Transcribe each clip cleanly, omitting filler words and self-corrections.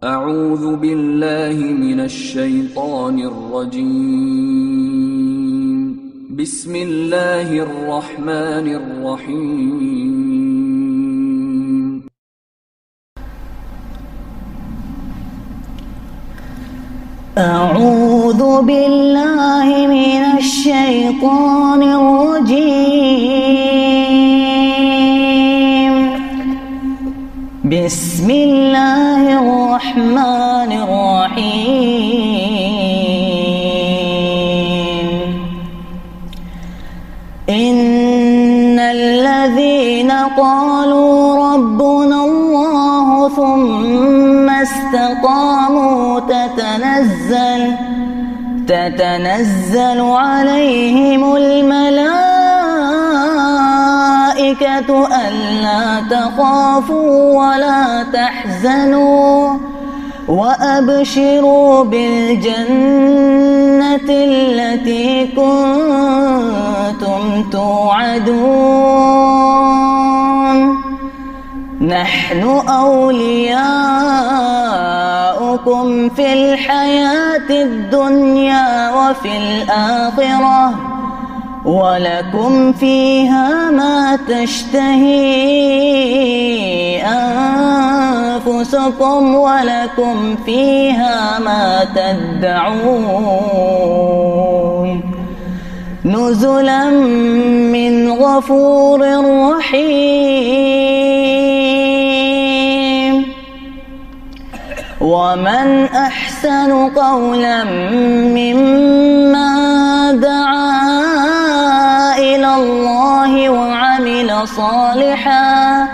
أعوذ بالله من الشيطان الرجيم. بسم الله الرحمن الرحيم. أعوذ بالله من الشيطان الرجيم. بسم الله الرحمن الرحيم. إن الذين قالوا ربنا الله ثم استقاموا تتنزل عليهم الملائكة ألا تخافوا ولا تحزنوا وأبشروا بالجنة التي كنتم توعدون. نحن أولياؤكم في الحياة الدنيا وفي الآخرة ولكم فيها ما تشتهي أنفسكم ولكم فيها ما تدعون. نزلا من غفور رحيم. ومن أحسن قولا ممن دعا إلى الله وعمل صالحا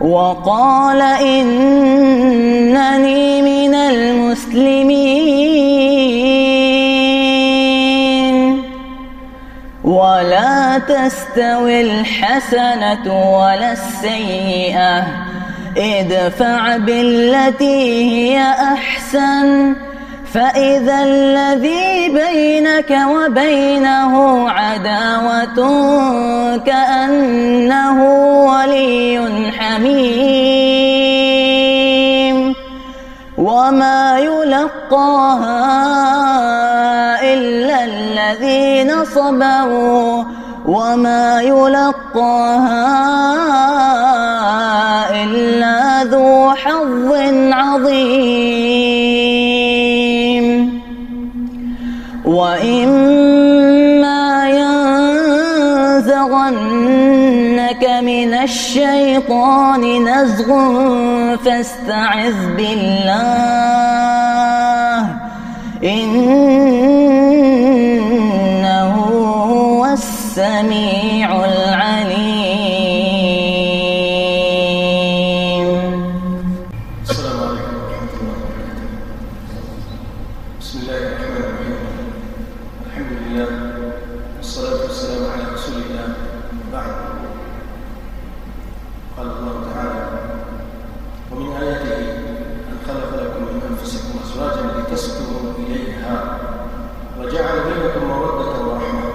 وقال إنني من المسلمين. ولا تستوي الحسنة ولا السيئة، ادفع بالتي هي أحسن فإذا الذي بينك وبينه عداوة كأنه ولي حميم. وما يلقاها إلا الذين صبروا وما يلقاها إلا ذو حظ عظيم. وإما ينزغنك من الشيطان نزغ فاستعذ بالله إنه هو السميع العليم. السلام عليكم ورحمة الله وبركاته. بسم الله الرحمن الرحيم. الحمد لله والصلاة والسلام على رسول الله. بعد قال الله تعالى: ومن آياته أن خلق لكم من أنفسكم أزواجا لتسكنوا إليها وجعل بينكم مودة ورحمة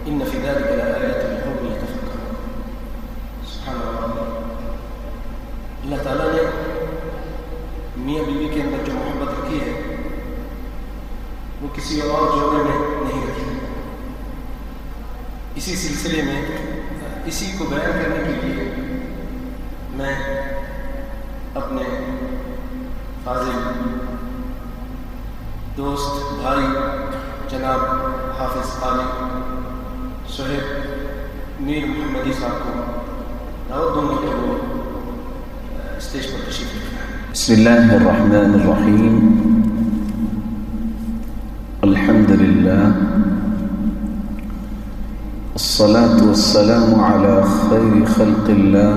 إن في ذلك لآيات لقوم يتفكرون. سبحان الله. اللہ تعالیٰ نے میاں بیوی کے اندر جو محبت رکھی ہے وہ کسی اور جوڑے میں نہیں رکھی. اسی سلسلے میں اسی کو بیان کرنے کے لیے میں اپنے فاضل دوست بھائی جناب حافظ قاری صہیب میر محمدی صاحب کو دعوت دوں گا کہ وہ اسٹیج پر تشریف رکھیں. بسم الله الرحمن الرحيم. الحمد لله الصلاة والسلام على خير خلق الله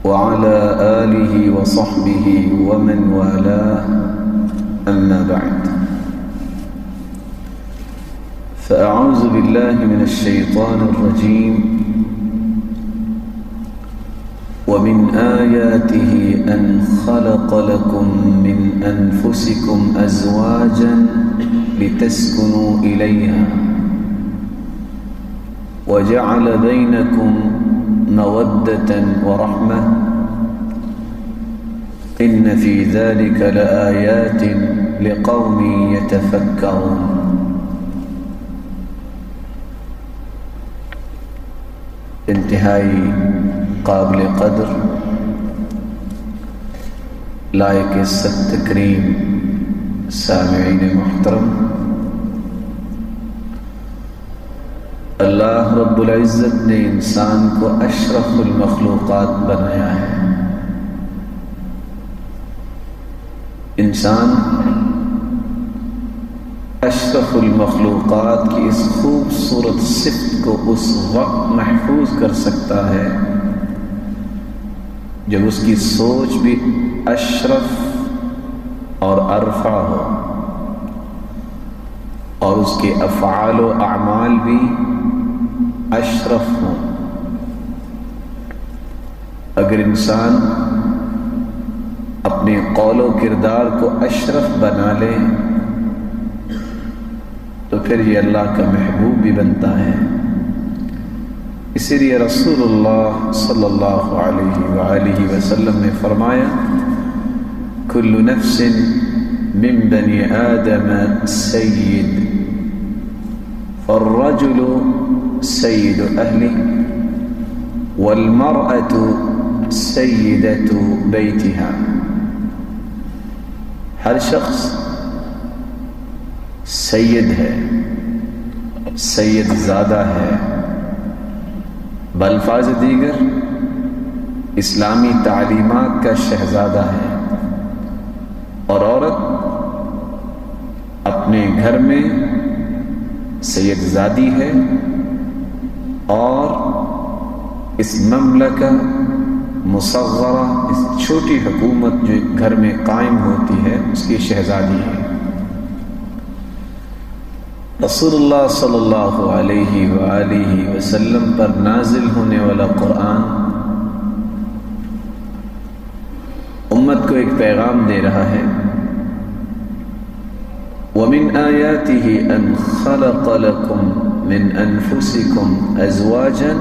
وعلى آله وصحبه ومن والاه أما بعد فأعوذ بالله من الشيطان الرجيم. ومن آياته أن خلق لكم من أنفسكم أزواجا لتسكنوا إليها وجعل بينكم مودة ورحمة إن في ذلك لآيات لقوم يتفكرون. انتہائی قابل قدر لائق عزت تکریم سامعین محترم، اللہ رب العزت نے انسان کو اشرف المخلوقات بنایا ہے. انسان اشرف المخلوقات کی اس خوبصورت صفت کو اس وقت محفوظ کر سکتا ہے جب اس کی سوچ بھی اشرف اور ارفع ہو اور اس کے افعال و اعمال بھی اشرف ہوں. اگر انسان اپنے قول و کردار کو اشرف بنا لے تو پھر یہ اللہ کا محبوب بھی بنتا ہے. اسی لیے رسول اللہ صلی اللہ علیہ وآلہ وسلم نے فرمایا کل نفس من بنی آدم سید فالرجل سید اہلہ والمرأة سیدۃ بیتہا. ہر شخص سید ہے، سید زادہ ہے، بالفاظ دیگر اسلامی تعلیمات کا شہزادہ ہے. اور عورت اپنے گھر میں سید زادی ہے اور اس مملکہ مصغرہ، اس چھوٹی حکومت جو گھر میں قائم ہوتی ہے اس کی شہزادی ہے. رسول اللہ صلی اللہ علیہ وآلہ وسلم پر نازل ہونے والا قرآن امت کو ایک پیغام دے رہا ہے. وَمِنْ آيَاتِهِ أَنْ خَلَقَ لَكُمْ مِنْ أَنفُسِكُمْ أَزْوَاجًا.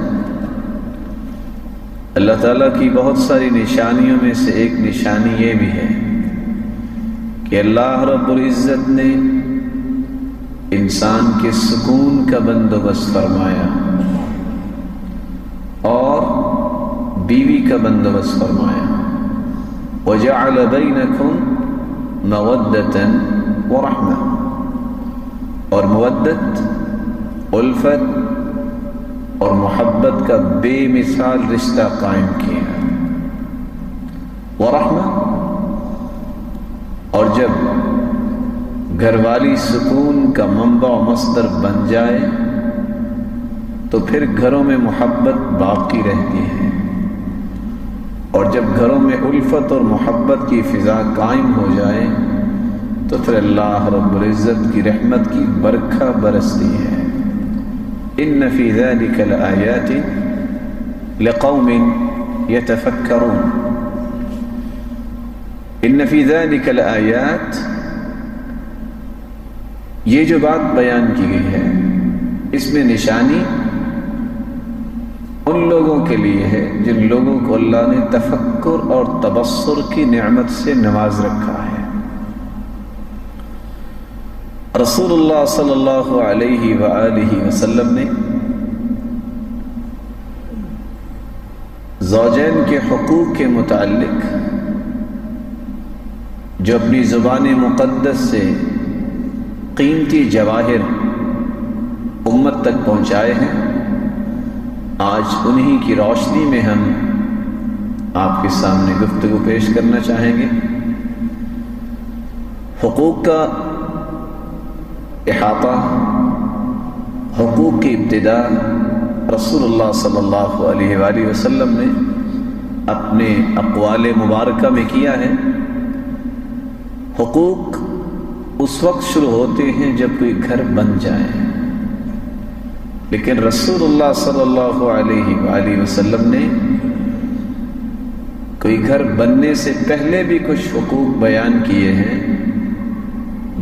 اللہ تعالیٰ کی بہت ساری نشانیوں میں سے ایک نشانی یہ بھی ہے کہ اللہ رب العزت نے انسان کے سکون کا بندوبست فرمایا اور بیوی کا بندوبست فرمایا. وَجَعَلَ بَيْنَكُمْ مَوَدَّةً وَرَحْمَةً، اور مودت، الفت اور محبت کا بے مثال رشتہ قائم کیا. ورحمہ، اور جب گھر والی سکون کا منبع و مصدر بن جائے تو پھر گھروں میں محبت باقی رہتی ہے، اور جب گھروں میں الفت اور محبت کی فضا قائم ہو جائے تو پھر اللہ رب العزت کی رحمت کی برکھا برستی ہے. ان فی ذلک لآیات لقوم یتفکرون. ان فی ذلک لآیات، یہ جو بات بیان کی گئی ہے اس میں نشانی ان لوگوں کے لیے ہے جن لوگوں کو اللہ نے تفکر اور تبصر کی نعمت سے نواز رکھا ہے. رسول اللہ صلی اللہ علیہ وآلہ وسلم نے زوجین کے حقوق کے متعلق جو اپنی زبان مقدس سے قیمتی جواہر امت تک پہنچائے ہیں، آج انہی کی روشنی میں ہم آپ کے سامنے گفتگو پیش کرنا چاہیں گے. حقوق کا احاطہ، حقوق کی ابتدا رسول اللہ صلی اللہ علیہ وآلہ وسلم نے اپنے اقوال مبارکہ میں کیا ہے. حقوق اس وقت شروع ہوتے ہیں جب کوئی گھر بن جائے، لیکن رسول اللہ صلی اللہ علیہ وآلہ وسلم نے کوئی گھر بننے سے پہلے بھی کچھ حقوق بیان کیے ہیں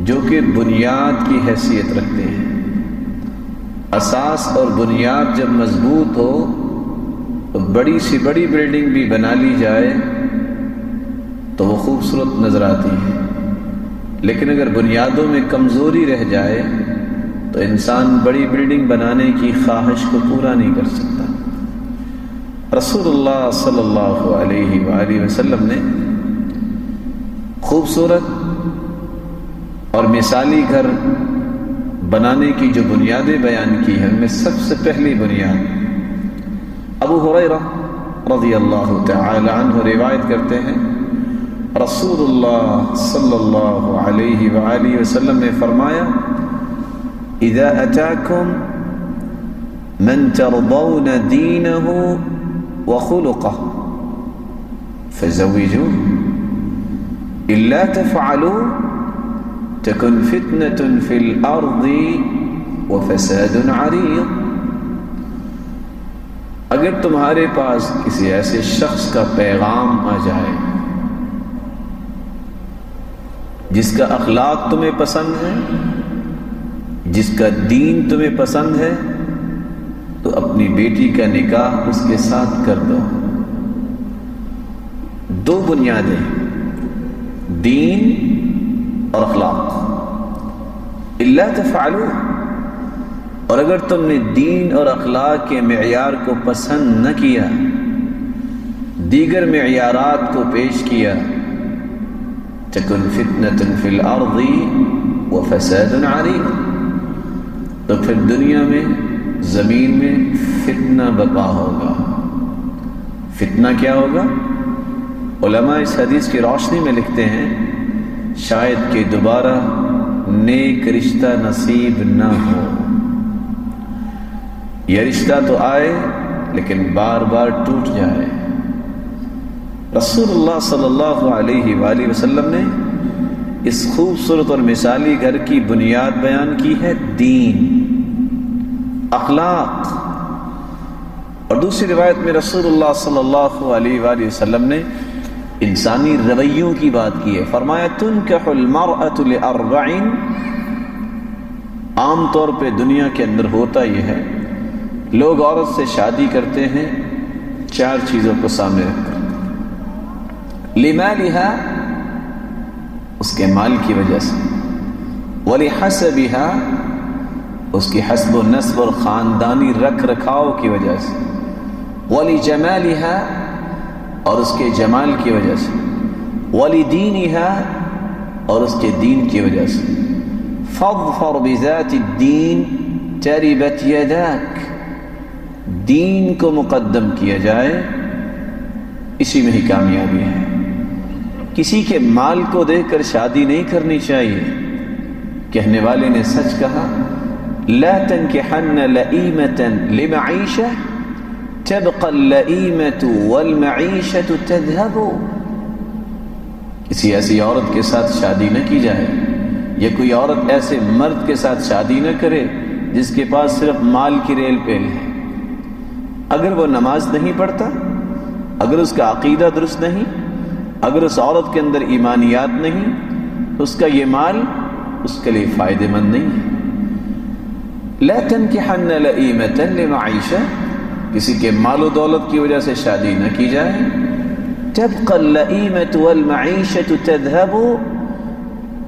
جو کہ بنیاد کی حیثیت رکھتے ہیں. اساس اور بنیاد جب مضبوط ہو تو بڑی سی بڑی بلڈنگ بھی بنا لی جائے تو وہ خوبصورت نظر آتی ہے، لیکن اگر بنیادوں میں کمزوری رہ جائے تو انسان بڑی بلڈنگ بنانے کی خواہش کو پورا نہیں کر سکتا۔ رسول اللہ صلی اللہ علیہ وآلہ وسلم نے خوبصورت اور مثالی گھر بنانے کی جو بنیادیں بیان کی ہیں، ان میں سب سے پہلی بنیاد ابو ہریرہ رضی اللہ تعالی عنہ روایت کرتے ہیں، رسول اللہ صلی اللہ علیہ وآلہ وسلم نے فرمایا، اذا اتاکم من ترضون دینہ وخلقہ فزوجوه الا تفعلوا تكن فتنة في الارض وفساد عريض۔ اگر تمہارے پاس کسی ایسے شخص کا پیغام آ جائے جس کا اخلاق تمہیں پسند ہے، جس کا دین تمہیں پسند ہے، تو اپنی بیٹی کا نکاح اس کے ساتھ کر دو۔ دو بنیادیں، دین اور اخلاق۔ الا تفعلوا، اور اگر تم نے دین اور اخلاق کے معیار کو پسند نہ کیا، دیگر معیارات کو پیش کیا، تکن فتنة فی الارض وفساد عریض، تو پھر دنیا میں، زمین میں فتنہ برپا ہوگا۔ فتنہ کیا ہوگا؟ علماء اس حدیث کی روشنی میں لکھتے ہیں، شاید کہ دوبارہ نیک رشتہ نصیب نہ ہو، یہ رشتہ تو آئے لیکن بار بار ٹوٹ جائے۔ رسول اللہ صلی اللہ علیہ وآلہ وسلم نے اس خوبصورت اور مثالی گھر کی بنیاد بیان کی ہے دین، اخلاق۔ اور دوسری روایت میں رسول اللہ صلی اللہ علیہ وآلہ وسلم نے انسانی رویوں کی بات کی ہے، فرمایا تنکح المرأة لأربع۔ عام طور پہ دنیا کے اندر ہوتا یہ ہے، لوگ عورت سے شادی کرتے ہیں چار چیزوں کو سامنے رکھ کر، لمالها، اس کے مال کی وجہ سے، ولحسبها، اس کی حسب و نسب اور خاندانی رکھ رکھاؤ کی وجہ سے، ولجمالها، اور اس کے جمال کی وجہ سے، ولدینها، اور اس کے دین کی وجہ سے، فاظفر بذات الدین تربت یداک، دین کو مقدم کیا جائے، اسی میں ہی کامیابی ہے۔ کسی کے مال کو دیکھ کر شادی نہیں کرنی چاہیے، کہنے والے نے سچ کہا، لا تنکحن لئیمة لمعیشة تبقى اللئیمة والمعیشة تذهب۔ کسی ایسی عورت کے ساتھ شادی نہ کی جائے، یا کوئی عورت ایسے مرد کے ساتھ شادی نہ کرے جس کے پاس صرف مال کی ریل پیل ہے۔ اگر وہ نماز نہیں پڑھتا، اگر اس کا عقیدہ درست نہیں، اگر اس عورت کے اندر ایمانیات نہیں، تو اس کا یہ مال اس کے لیے فائدہ مند نہیں ہے۔ لا تنکحن لئیمة لمعیشة، کسی کے مال و دولت کی وجہ سے شادی نہ کی جائے، تبقى اللئیمة والمعیشة تذهب،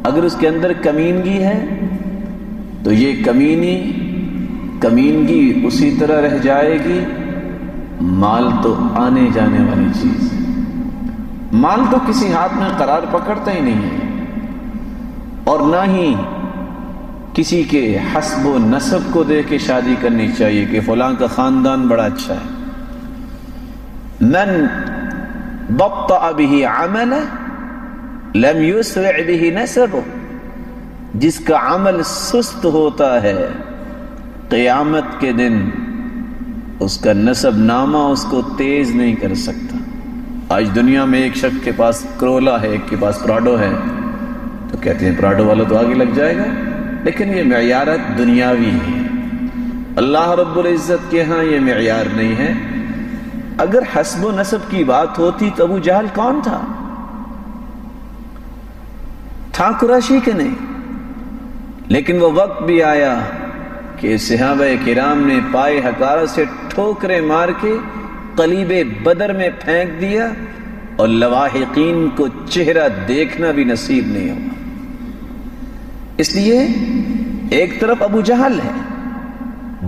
اگر اس کے اندر کمینگی ہے تو یہ کمینگی اسی طرح رہ جائے گی۔ مال تو آنے جانے والی چیز ہے، مال تو کسی ہاتھ میں قرار پکڑتا ہی نہیں ہے، اور نہ ہی کسی کے حسب و نسب کو دیکھ کے شادی کرنی چاہیے کہ فلاں کا خاندان بڑا اچھا ہے۔ من بطأ به عمله لم يسرع به نسبه، جس کا عمل سست ہوتا ہے قیامت کے دن اس کا نسب نامہ اس کو تیز نہیں کر سکتا۔ آج دنیا میں ایک شخص کے پاس کرولا ہے، ایک کے پاس پراڈو ہے، تو کہتے ہیں پراڈو والا تو آگے لگ جائے گا، لیکن یہ معیارات دنیاوی ہے، اللہ رب العزت کے ہاں یہ معیار نہیں ہے۔ اگر حسب و نسب کی بات ہوتی تو ابو جہل کون تھا قریشی کے نہیں، لیکن وہ وقت بھی آیا کہ صحابہ کرام نے پائے حقارت سے ٹھوکریں مار کے قلیب بدر میں پھینک دیا اور لواحقین کو چہرہ دیکھنا بھی نصیب نہیں ہوگا. اس لیے ایک طرف ابو جہل ہے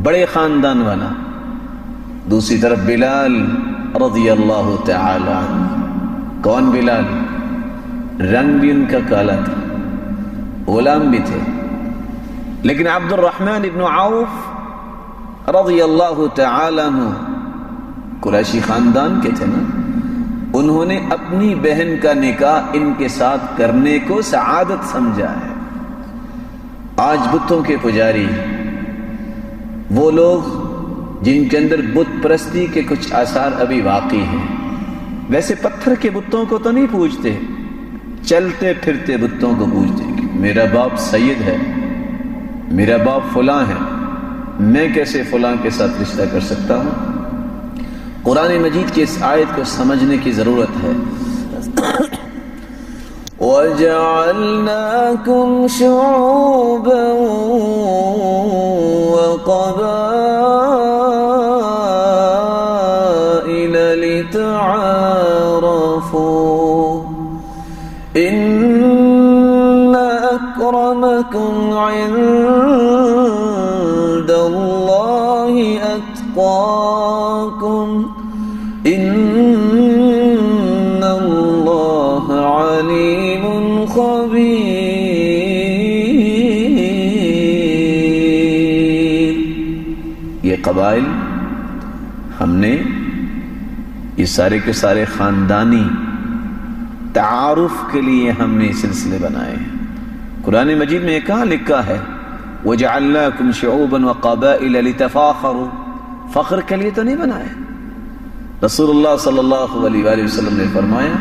بڑے خاندان والا، دوسری طرف بلال رضی اللہ تعالی عنہ. کون بلال؟ رنگ بھی ان کا کالا تھا، غلام بھی تھے، لیکن عبد الرحمن ابن عوف رضی اللہ تعالی عنہ قریشی خاندان کے تھے نا. انہوں نے اپنی بہن کا نکاح ان کے ساتھ کرنے کو سعادت سمجھا ہے. آج بتوں کے پجاری، وہ لوگ جن کے اندر بت پرستی کے کچھ آثار ابھی باقی ہیں، ویسے پتھر کے بتوں کو تو نہیں پوجتے، چلتے پھرتے بتوں کو پوجتے کہ میرا باپ سید ہے، میرا باپ فلاں ہے، میں کیسے فلاں کے ساتھ رشتہ کر سکتا ہوں. قرآن مجید کی اس آیت کو سمجھنے کی ضرورت ہے. وَجَعَلْنَاكُمْ شُعُوبًا وَقَبَائِلَ لِتَعَارَفُوا إِنَّ أَكْرَمَكُمْ عِندَ اللَّهِ أَتْقَاكُمْ إِنَّ اللَّهَ عَلِيمٌ خبیر. یہ قبائل ہم نے یہ سارے کے سارے خاندانی تعارف کے لیے ہم نے سلسلے بنائے ہیں. قرآن مجید میں کہاں لکھا ہے وَجَعَلْنَاكُمْ شُعُوبًا وَقَبَائِلَ لِتَفَاخَرُوا؟ فخر کے لیے تو نہیں بنائے. رسول اللہ صلی اللہ علیہ وآلہ وسلم نے فرمایا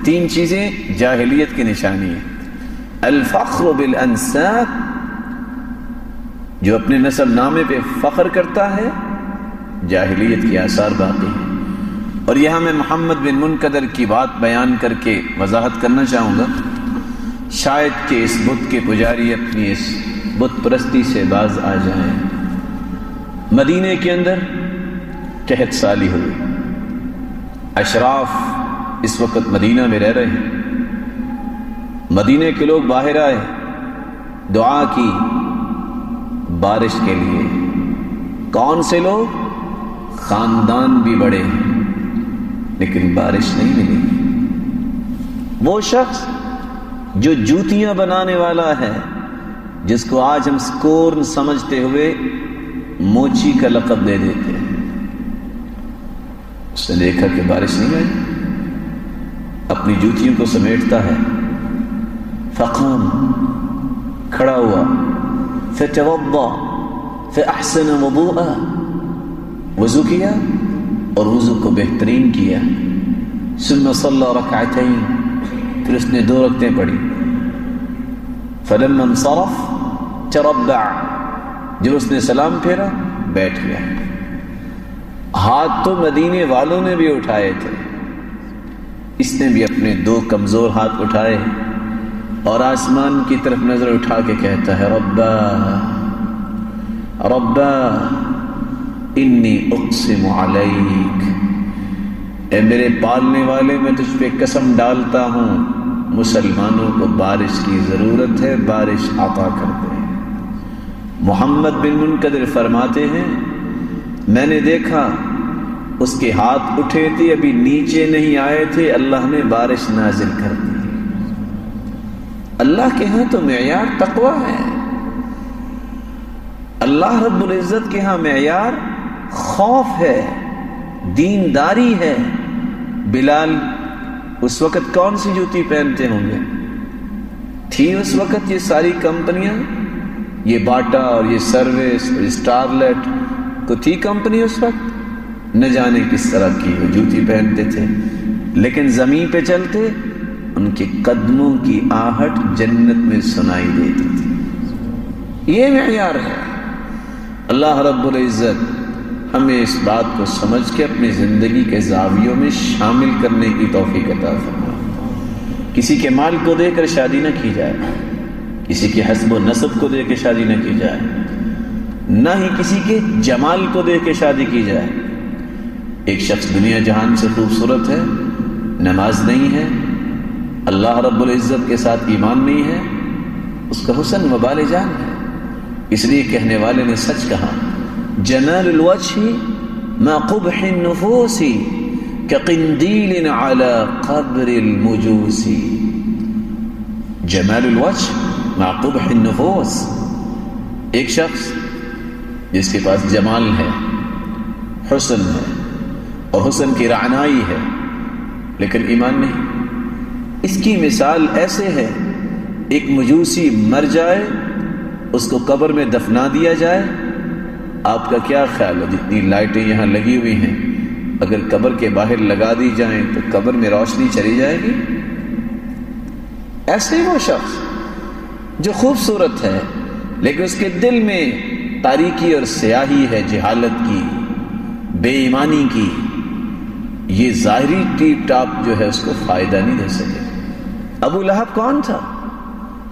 3 چیزیں جاہلیت کی نشانی ہیں. الفخر بالانساب، جو اپنے نسب نامے پہ فخر کرتا ہے، جاہلیت کی آثار باقی ہیں. اور یہاں میں محمد بن منقدر کی بات بیان کر کے وضاحت کرنا چاہوں گا، شاید کہ اس بت کے پجاری اپنی اس بت پرستی سے باز آ جائیں. مدینے کے اندر قحط سالی ہوئی، اشراف اس وقت مدینہ میں رہ رہے ہیں. مدینے کے لوگ باہر آئے، دعا کی بارش کے لیے. کون سے لوگ؟ خاندان بھی بڑے ہیں، لیکن بارش نہیں ملی. وہ شخص جو جوتیاں بنانے والا ہے، جس کو آج ہم سکورن سمجھتے ہوئے موچی کا لقب دے دیتے ہیں، اس نے دیکھا کہ بارش نہیں آئی، اپنی جوتیوں کو سمیٹتا ہے. فقام، کھڑا ہوا، فتوضا فاحسن وضوءا، وضو کیا اور وضو کو بہترین کیا. ثم صلی رکعتین، پھر اس نے 2 رکعتیں پڑھی. فلما انصرف تربع، جب اس نے سلام پھیرا بیٹھ گیا. ہاتھ تو مدینے والوں نے بھی اٹھائے تھے، اس نے بھی اپنے 2 کمزور ہاتھ اٹھائے اور آسمان کی طرف نظر اٹھا کے کہتا ہے ربا ربا انی اقسم علیک، اے میرے پالنے والے میں تجھ پہ قسم ڈالتا ہوں، مسلمانوں کو بارش کی ضرورت ہے، بارش عطا کر دے. محمد بن منقدر فرماتے ہیں میں نے دیکھا اس کے ہاتھ اٹھے تھے، ابھی نیچے نہیں آئے تھے، اللہ نے بارش نازل کر دی. اللہ کے ہاں تو معیار تقویٰ ہے، اللہ رب العزت کے ہاں معیار خوف ہے، دینداری ہے. بلال اس وقت کون سی جوتی پہنتے ہوں گے؟ تھی اس وقت یہ ساری کمپنیاں، یہ باٹا اور یہ سروس اور اسٹارلیٹ کو تھی کمپنی اس وقت؟ نہ جانے کس طرح کی وہ جوتی پہنتے تھے، لیکن زمین پہ چلتے ان کے قدموں کی آہٹ جنت میں سنائی دیتی تھی. یہ معیار ہے. اللہ رب العزت ہمیں اس بات کو سمجھ کے اپنی زندگی کے زاویوں میں شامل کرنے کی توفیق عطا فرمائے. کسی کے مال کو دے کر شادی نہ کی جائے، کسی کے حسب و نسب کو دے کے شادی نہ کی جائے، نہ ہی کسی کے جمال کو دے کے شادی کی جائے. ایک شخص دنیا جہان سے خوبصورت ہے، نماز نہیں ہے، اللہ رب العزت کے ساتھ ایمان نہیں ہے، اس کا حسن وبال جان ہے۔ اس لیے کہنے والے نے سچ کہا، جمال الوجہ ما قبح النفوس كقنديل على قبر المجوس۔ جمال الوجہ مع قبح النفوس، ایک شخص جس کے پاس جمال ہے، حسن ہے، اور حسن کی رعنائی ہے، لیکن ایمان نہیں، اس کی مثال ایسے ہے، ایک مجوسی مر جائے، اس کو قبر میں دفنا دیا جائے، آپ کا کیا خیال ہے؟ جتنی لائٹیں یہاں لگی ہوئی ہیں اگر قبر کے باہر لگا دی جائیں تو قبر میں روشنی چلی جائے گی؟ ایسے ہی وہ شخص جو خوبصورت ہے لیکن اس کے دل میں تاریکی اور سیاہی ہے، جہالت کی، بے ایمانی کی، یہ ظاہری ٹیپ ٹاپ جو ہے اس کو فائدہ نہیں دے سکے۔ ابو لہب کون تھا؟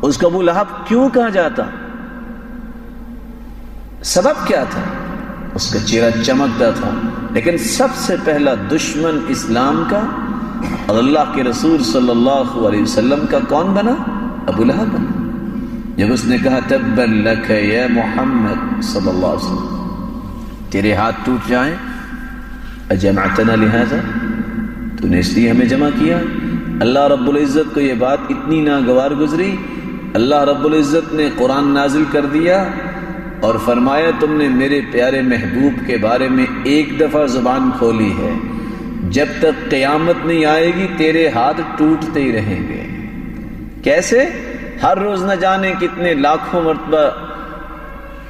اس کو ابو لہب کیوں کہا جاتا؟ سبب کیا تھا؟ اس کا چہرہ چمکتا تھا، لیکن سب سے پہلا دشمن اسلام کا اور اللہ کے رسول صلی اللہ علیہ وسلم کا کون بنا؟ ابو لہب بنا۔ جب اس نے کہا تبا لک یا محمد صلی اللہ علیہ وسلم، تیرے ہاتھ ٹوٹ جائیں، اجمعتنا لہذا، تو نے اس لیے ہمیں جمع کیا؟ اللہ رب العزت کو یہ بات اتنی ناگوار گزری، اللہ رب العزت نے قرآن نازل کر دیا اور فرمایا تم نے میرے پیارے محبوب کے بارے میں ایک دفعہ زبان کھولی ہے، جب تک قیامت نہیں آئے گی تیرے ہاتھ ٹوٹتے ہی رہیں گے۔ کیسے؟ ہر روز نہ جانے کتنے لاکھوں مرتبہ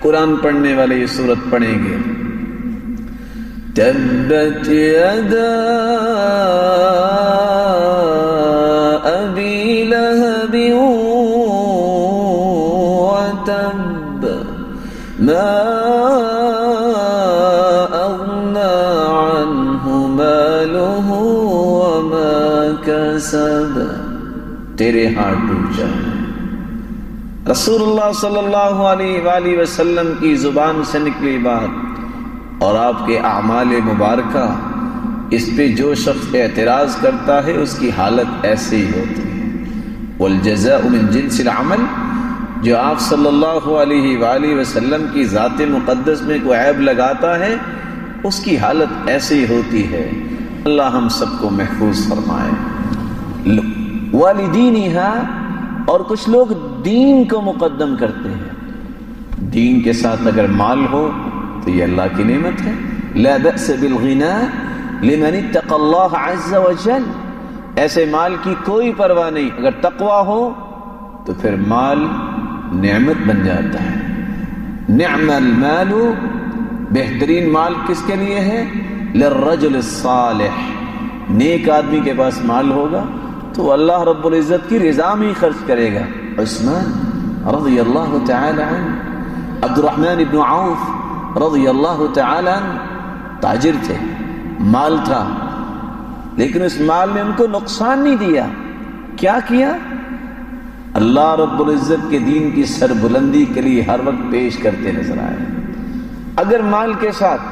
قرآن پڑھنے والے یہ سورت پڑھیں گے۔ تبت یدا ابی لہب وتب ما اغنى عنہ مالہ وما کسب، تیرے ہاتھ ٹوٹ جائیں۔ رسول اللہ صلی اللہ علیہ وآلہ وسلم کی زبان سے نکلی بات اور آپ کے اعمال مبارکہ، اس پہ جو شخص اعتراض کرتا ہے اس کی حالت ایسے ہی ہوتی ہے۔ والجزاء من جنس العمل، جو آپ صلی اللہ علیہ وآلہ وسلم کی ذات مقدس میں کوئی عیب لگاتا ہے اس کی حالت ایسے ہی ہوتی ہے۔ اللہ ہم سب کو محفوظ فرمائے۔ والدینہا، اور کچھ لوگ دین کو مقدم کرتے ہیں، دین کے ساتھ اگر مال ہو تو یہ اللہ کی نعمت ہے۔ لا بأس بالغنا لمن اتقى اللہ عز وجل، ایسے مال کی کوئی پرواہ نہیں، اگر تقوی ہو تو پھر مال نعمت بن جاتا ہے۔ نعم المال، بہترین مال کس کے لیے ہے؟ للرجل الصالح، نیک آدمی کے پاس مال ہوگا تو اللہ رب العزت کی رضا میں خرچ کرے گا۔ عثمان رضی اللہ تعالی عنہ، عبد الرحمن بن عوف رضی اللہ تعالی عنہ تاجر تھے، مال تھا، لیکن اس مال نے ان کو نقصان نہیں دیا۔ کیا کیا؟ اللہ رب العزت کے دین کی سربلندی کے لیے ہر وقت پیش کرتے نظر آئے۔ اگر مال کے ساتھ،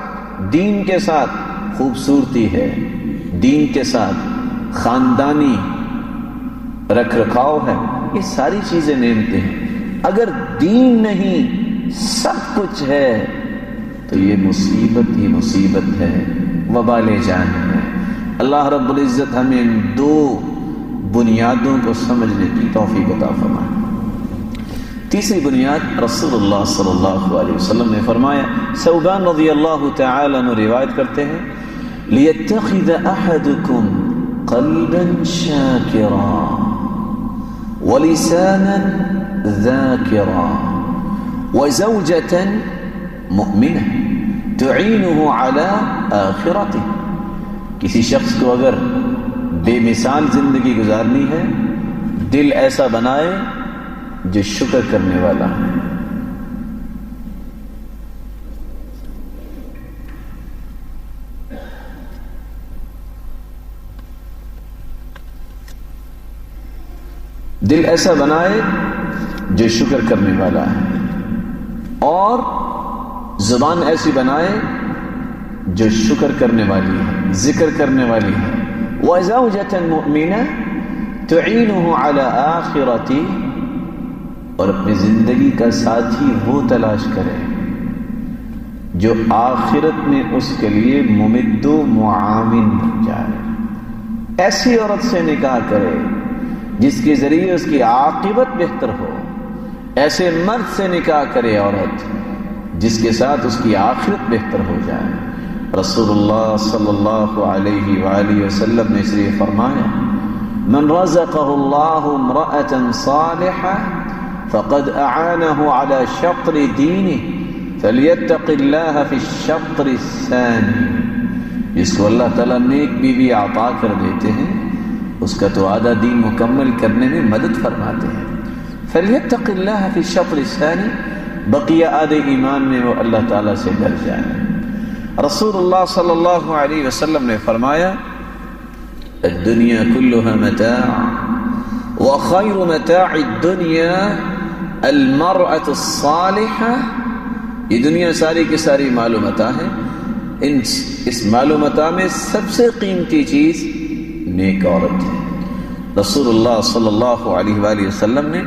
دین کے ساتھ خوبصورتی ہے، دین کے ساتھ خاندانی رکھ رکھاؤ ہے، یہ ساری چیزیں نعمتیں ہیں۔ اگر دین نہیں، سب کچھ ہے تو یہ مصیبت ہی مصیبت ہے، وبال جان ہے۔ اللہ رب العزت ہمیں ان دو بنیادوں کو سمجھنے کی توفیق عطا فرمائے۔ تیسری بنیاد، رسول اللہ صلی اللہ علیہ وسلم نے فرمایا، ثوبان رضی اللہ تعالی عنہ روایت کرتے ہیں، لِيَتَّخِذَ أَحَدُكُمْ قَلْبًا شَاكِرًا وَلِسَانًا ذَاكِرًا وَزَوْجَةً مُؤْمِنَةً تُعِينُهُ عَلَى آخِرَتِهِ، کسی شخص کو اگر بے مثال زندگی گزارنی ہے، دل ایسا بنائے جو شکر کرنے والا ہے۔ دل ایسا بنائے جو شکر کرنے والا ہے، اور زبان ایسی بنائے جو شکر کرنے والی ہے، ذکر کرنے والی ہے۔ وزوجة مؤمنة تعینہ علی آخرتی، اور اپنی زندگی کا ساتھی وہ تلاش کرے جو آخرت میں اس کے لیے ممد و معاون بن جائے۔ ایسی عورت سے نکاح کرے جس کے ذریعے اس کی عاقبت بہتر ہو، ایسے مرد سے نکاح کرے عورت جس کے ساتھ اس کی آخرت بہتر ہو جائے۔ رسول اللہ صلی اللہ علیہ وآلہ وسلم نے اس لیے فرمایا من رزقہ اللہ امرأة صالحہ فقد اعانہ علی شطر دینہ فلیتق اللہ فی الشطر الثانی، جس کو اللہ تعالیٰ نیک بیوی عطا کر دیتے ہیں اس کا تو آدھا دین مکمل کرنے میں مدد فرماتے ہیں۔ فلیتق اللہ فی الشطر الثانی، بقیہ آدھے ایمان میں وہ اللہ تعالیٰ سے ڈر جائے۔ رسول اللہ صلی اللہ علیہ وسلم نے فرمایا الدنیا کلها متاع وخیر متاع الدنیا المرأة الصالحة، یہ دنیا ساری کی ساری معلومتہ ہے، اس معلومتہ میں سب سے قیمتی چیز نیک عورت ہے۔ رسول اللہ صلی اللہ علیہ وآلہ وسلم نے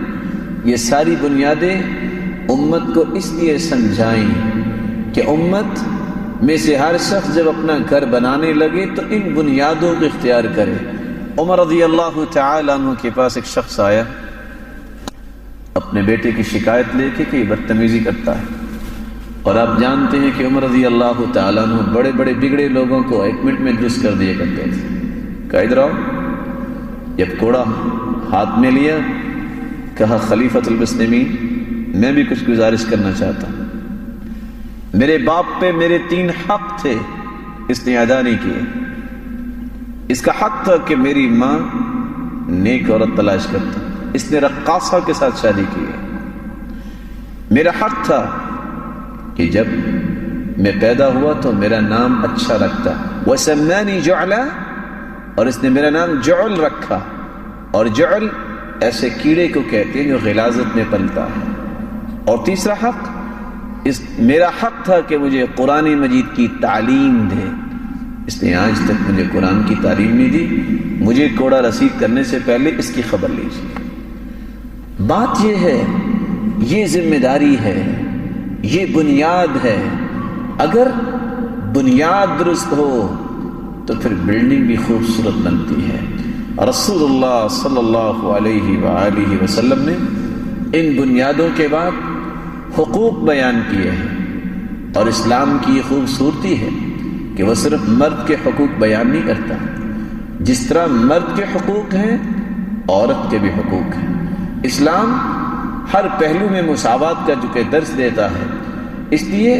یہ ساری بنیادیں امت کو اس لیے سمجھائیں کہ امت میں سے ہر شخص جب اپنا گھر بنانے لگے تو ان بنیادوں کو اختیار کرے۔ عمر رضی اللہ تعالی عنہ کے پاس ایک شخص آیا اپنے بیٹے کی شکایت لے کے کہ یہ بدتمیزی کرتا ہے، اور آپ جانتے ہیں کہ عمر رضی اللہ تعالی عنہ بڑے بڑے بگڑے لوگوں کو 1 منٹ میں درست کر دیا کرتے تھے۔ کہا ادھر آؤ، جب کوڑا ہاتھ میں لیا کہا خلیفۃ المسلمین میں بھی کچھ گزارش کرنا چاہتا ہوں، میرے باپ پہ میرے 3 حق تھے، اس نے ادا نہیں کیے۔ اس کا حق تھا کہ میری ماں نیک عورت تلاش کرتا، اس نے رقاصہ کے ساتھ شادی کی ہے۔ میرا حق تھا کہ جب میں پیدا ہوا تو میرا نام اچھا رکھتا، وَسَمَّانِي جُعْلًا، اور اس نے میرا نام جعل رکھا، اور جعل ایسے کیڑے کو کہتے ہیں جو غلاظت میں پلتا ہے۔ اور تیسرا حق، میرا حق تھا کہ مجھے قرآن مجید کی تعلیم دے، اس نے آج تک مجھے قرآن کی تعلیم نہیں دی، مجھے کوڑا رسید کرنے سے پہلے اس کی خبر لیجیے۔ بات یہ ہے، یہ ذمہ داری ہے، یہ بنیاد ہے۔ اگر بنیاد درست ہو تو پھر بلڈنگ بھی خوبصورت بنتی ہے۔ رسول اللہ صلی اللہ علیہ وآلہ وسلم نے ان بنیادوں کے بعد حقوق بیان کیے ہیں، اور اسلام کی یہ خوبصورتی ہے کہ وہ صرف مرد کے حقوق بیان نہیں کرتا، جس طرح مرد کے حقوق ہیں عورت کے بھی حقوق ہیں۔ اسلام ہر پہلو میں مساوات کا جو کہ درس دیتا ہے، اس لیے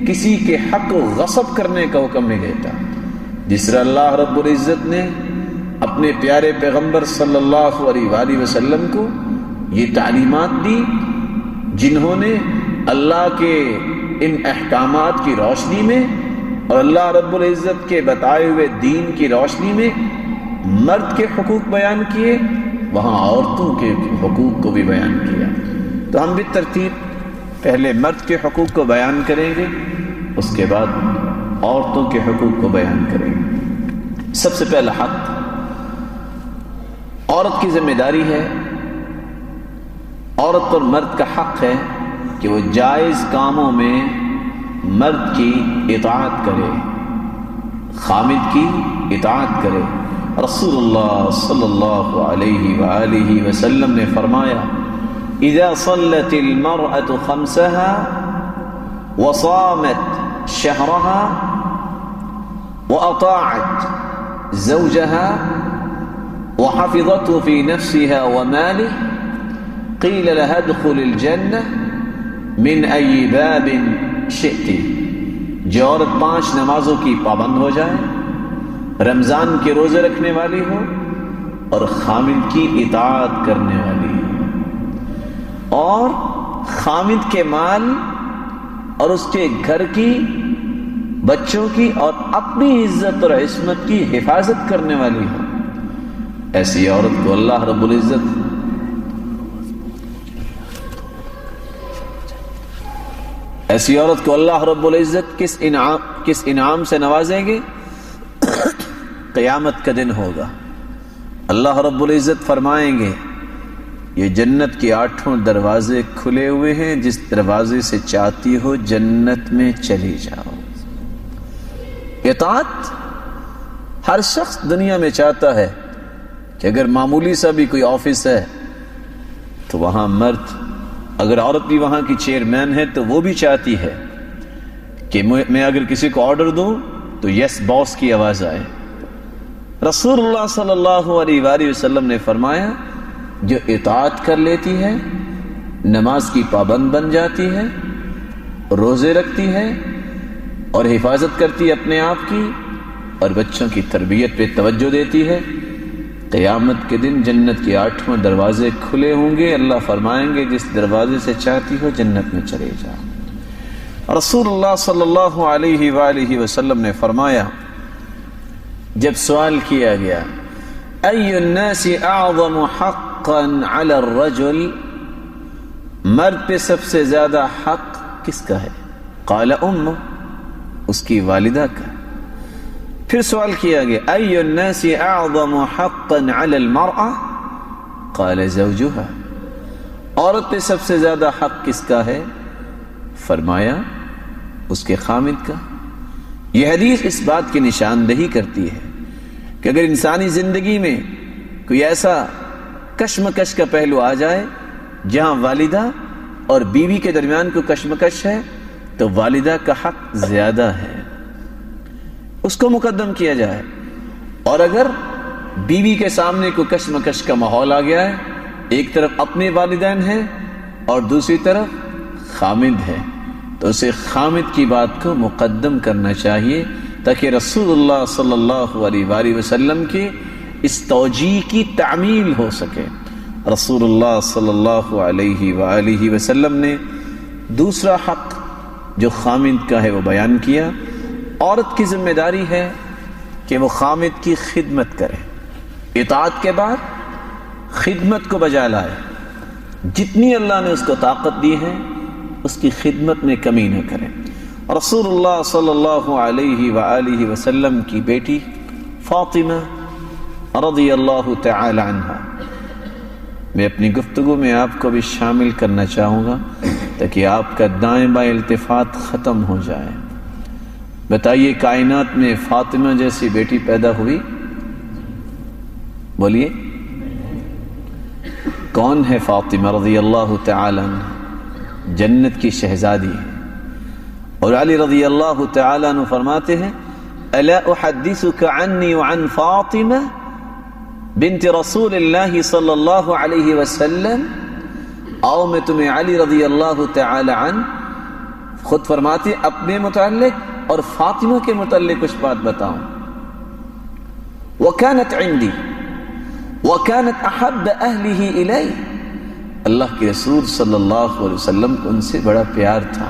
کسی کے حق کو غصب کرنے کا حکم نہیں دیتا۔ جس طرح اللہ رب العزت نے اپنے پیارے پیغمبر صلی اللہ علیہ وآلہ وسلم کو یہ تعلیمات دی، جنہوں نے اللہ کے ان احکامات کی روشنی میں اور اللہ رب العزت کے بتائے ہوئے دین کی روشنی میں مرد کے حقوق بیان کیے، وہاں عورتوں کے حقوق کو بھی بیان کیا۔ تو ہم بھی ترتیب پہلے مرد کے حقوق کو بیان کریں گے، اس کے بعد عورتوں کے حقوق کو بیان کریں گے۔ سب سے پہلا حق، عورت کی ذمہ داری ہے، عورت اور مرد کا حق ہے کہ وہ جائز کاموں میں مرد کی اطاعت کرے، خامد کی اطاعت کرے۔ رسول اللہ صلی اللہ علیہ وآلہ وسلم نے فرمایا اذا صلت المرأة خمسها وصامت شهرها وأطاعت زوجها وحفظته في نفسها وماله قیل لها ادخل الجنہ من ای باب شئت، جو عورت 5 نمازوں کی پابند ہو جائے، رمضان کے روزے رکھنے والی ہو اور خامد کی اطاعت کرنے والی ہو، اور خامد کے مال اور اس کے گھر کی، بچوں کی اور اپنی عزت اور عصمت کی حفاظت کرنے والی ہو، ایسی عورت کو اللہ رب العزت کس انعام سے نوازیں گے؟ قیامت کا دن ہوگا. اللہ رب العزت فرمائیں گے یہ جنت کے 8 دروازے کھلے ہوئے ہیں، جس دروازے سے چاہتی ہو جنت میں چلی جاؤ. اطاعت ہر شخص دنیا میں چاہتا ہے کہ اگر معمولی سا بھی کوئی آفس ہے تو وہاں مرد، اگر عورت بھی وہاں کی چیئرمین ہے تو وہ بھی چاہتی ہے کہ میں اگر کسی کو آرڈر دوں تو یس باس کی آواز آئے. رسول اللہ صلی اللہ علیہ وآلہ وسلم نے فرمایا جو اطاعت کر لیتی ہے، نماز کی پابند بن جاتی ہے، روزے رکھتی ہے اور حفاظت کرتی ہے اپنے آپ کی اور بچوں کی تربیت پہ توجہ دیتی ہے، قیامت کے دن جنت کے 8 دروازے کھلے ہوں گے. اللہ فرمائیں گے جس دروازے سے چاہتی ہو جنت میں چلے جاؤ. رسول اللہ صلی اللہ علیہ وآلہ وسلم نے فرمایا جب سوال کیا گیا ای الناس اعظم حقا علی الرجل، مرد پہ سب سے زیادہ حق کس کا ہے؟ قال امہ، اس کی والدہ کا. پھر سوال کیا گیا ای الناس اعظم حقا علی المرأة، قال زوجها، عورت پہ سب سے زیادہ حق کس کا ہے؟ فرمایا اس کے خامد کا. یہ حدیث اس بات کی نشاندہی کرتی ہے کہ اگر انسانی زندگی میں کوئی ایسا کشمکش کا پہلو آ جائے جہاں والدہ اور بیوی کے درمیان کوئی کشمکش ہے تو والدہ کا حق زیادہ ہے، اس کو مقدم کیا جائے. اور اگر بیوی کے سامنے کوئی کشمکش کا ماحول آ گیا ہے، ایک طرف اپنے والدین ہیں اور دوسری طرف خامد ہے، تو اسے خامد کی بات کو مقدم کرنا چاہیے تاکہ رسول اللہ صلی اللہ علیہ وآلہ وسلم کے اس توجیہ کی تعمیل ہو سکے. رسول اللہ صلی اللہ علیہ وآلہ وسلم نے دوسرا حق جو خامد کا ہے وہ بیان کیا. عورت کی ذمہ داری ہے کہ وہ خامد کی خدمت کرے، اطاعت کے بعد خدمت کو بجا لائے، جتنی اللہ نے اس کو طاقت دی ہے اس کی خدمت میں کمی نہ کرے. رسول اللہ صلی اللہ علیہ وآلہ وسلم کی بیٹی فاطمہ رضی اللہ تعالی عنہا، میں اپنی گفتگو میں آپ کو بھی شامل کرنا چاہوں گا تاکہ آپ کا دائیں بائیں التفات ختم ہو جائے. بتائیے کائنات میں فاطمہ جیسی بیٹی پیدا ہوئی؟ بولیے کون ہے فاطمہ رضی اللہ تعالی عنہ؟ جنت کی شہزادی ہے. اور علی رضی اللہ تعالی عنہ فرماتے ہیں الا احدثك عنی وعن فاطمہ بنت رسول اللہ صلی اللہ علیہ وسلم، آؤ میں تمہیں علی رضی اللہ تعالی عنہ خود فرماتے اپنے متعلق اور فاطمہ کے متعلق کچھ بات بتاؤں. وكانت عندي وكانت احب اہلہ الی، اللہ کے رسول صلی اللہ علیہ وسلم کو ان سے بڑا پیار تھا.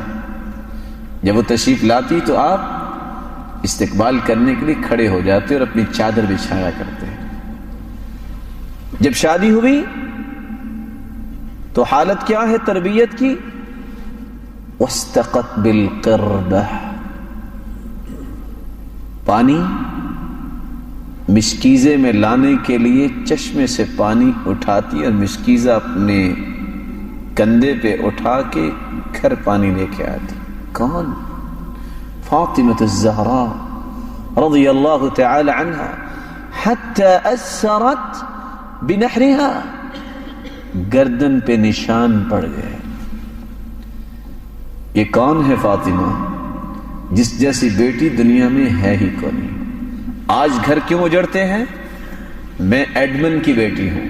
جب وہ تشریف لاتی تو آپ استقبال کرنے کے لیے کھڑے ہو جاتے اور اپنی چادر بچھایا کرتے. جب شادی ہوئی تو حالت کیا ہے تربیت کی؟ واستقت بالقربہ، پانی مشکیزے میں لانے کے لیے چشمے سے پانی اٹھاتی اور مشکیزہ اپنے کندھے پہ اٹھا کے گھر پانی لے کے آتی. کون؟ فاطمہ الزہراء رضی اللہ تعالی عنہا حتی اثرت بنحرها، گردن پہ نشان پڑ گئے. یہ کون ہے فاطمہ؟ جس جیسی بیٹی دنیا میں ہے ہی کوئی نہیں. آج گھر کیوں اجڑتے ہیں؟ میں ایڈمن کی بیٹی ہوں،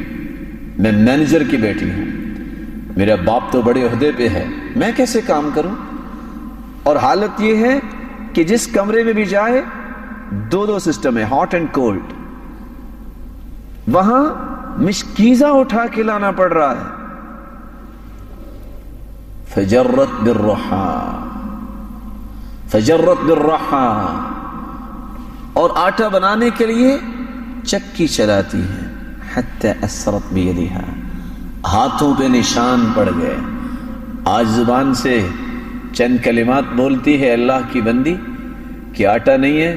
میں مینیجر کی بیٹی ہوں، میرا باپ تو بڑے عہدے پہ ہے، میں کیسے کام کروں؟ اور حالت یہ ہے کہ جس کمرے میں بھی جائے دو سسٹم ہے، ہاٹ اینڈ کولڈ. وہاں مشکیزہ اٹھا کے لانا پڑ رہا ہے. فجرت بالرحا، اور آٹا بنانے کے لیے چکی چلاتی ہے. حتی اثرت بیدہا، ہاتھوں پہ نشان پڑ گئے. آج زبان سے چند کلمات بولتی ہے اللہ کی بندی کہ آٹا نہیں ہے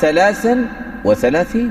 33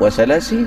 34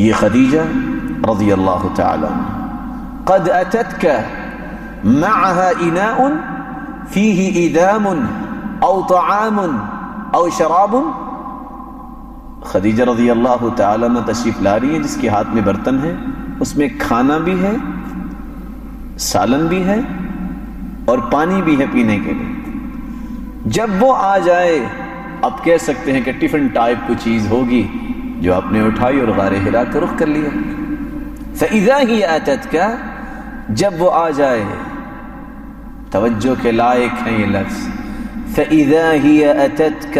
یہ خدیجہ رضی اللہ تعالی عنہ قد اتتك معها اناء فيه ادام او طعام او شراب. خدیجہ رضی اللہ تعالی عنہ تشریف لا رہی ہیں جس کے ہاتھ میں برتن ہے، اس میں کھانا بھی ہے، سالن بھی ہے اور پانی بھی ہے پینے کے لیے. جب وہ آ جائے، اب کہہ سکتے ہیں کہ ٹفن ٹائپ کوئی چیز ہوگی جو آپ نے اٹھائی اور غار حرا کا رخ کر لیا. فَإِذَا هِيَ أَتَتْكَ، جب وہ آ جائے، توجہ کے لائق ہیں یہ لفظ، فَإِذَا هِيَ أَتَتْكَ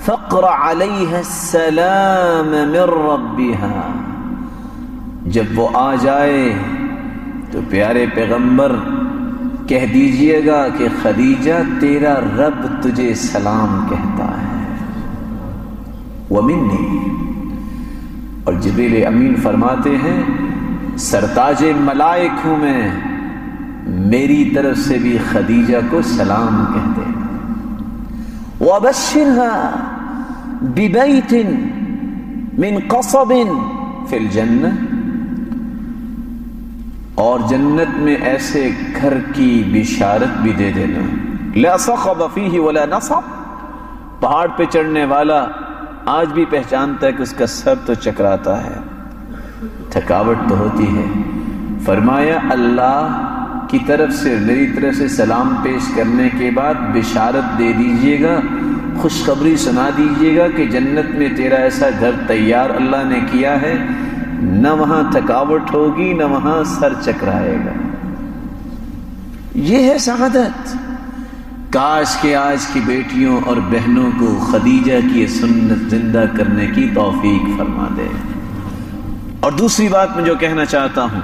فَاقْرَأْ عَلَيْهَا السَّلَامَ مِنْ رَبِّهَا. جب وہ آ جائے تو پیارے پیغمبر کہہ دیجئے گا کہ خدیجہ تیرا رب تجھے سلام کہتا ہے. وَمِنِّي، اور جبریل امین فرماتے ہیں سرتاج ملائک ہوں میں، میری طرف سے بھی خدیجہ کو سلام کہہ دے. وَبَشِّرْهَا بِبَيْتٍ مِّن قَصَبٍ فِي الْجَنَّةِ، اور جنت میں ایسے گھر کی بشارت بھی دے دینا. لا صخب فیہ ولا نصب، پہاڑ پہ چڑھنے والا آج بھی پہچانتا ہے کہ اس کا سر تو چکراتا ہے، تھکاوٹ تو ہوتی ہے. فرمایا اللہ کی طرف سے میری طرف سے سلام پیش کرنے کے بعد بشارت دے دیجئے گا، خوشخبری سنا دیجئے گا کہ جنت میں تیرا ایسا گھر تیار اللہ نے کیا ہے، نہ وہاں تھکاوٹ ہوگی نہ وہاں سر چکرائے گا. یہ ہے سعادت. کاش کہ آج کی بیٹیوں اور بہنوں کو خدیجہ کی سنت زندہ کرنے کی توفیق فرما دے. اور دوسری بات میں جو کہنا چاہتا ہوں،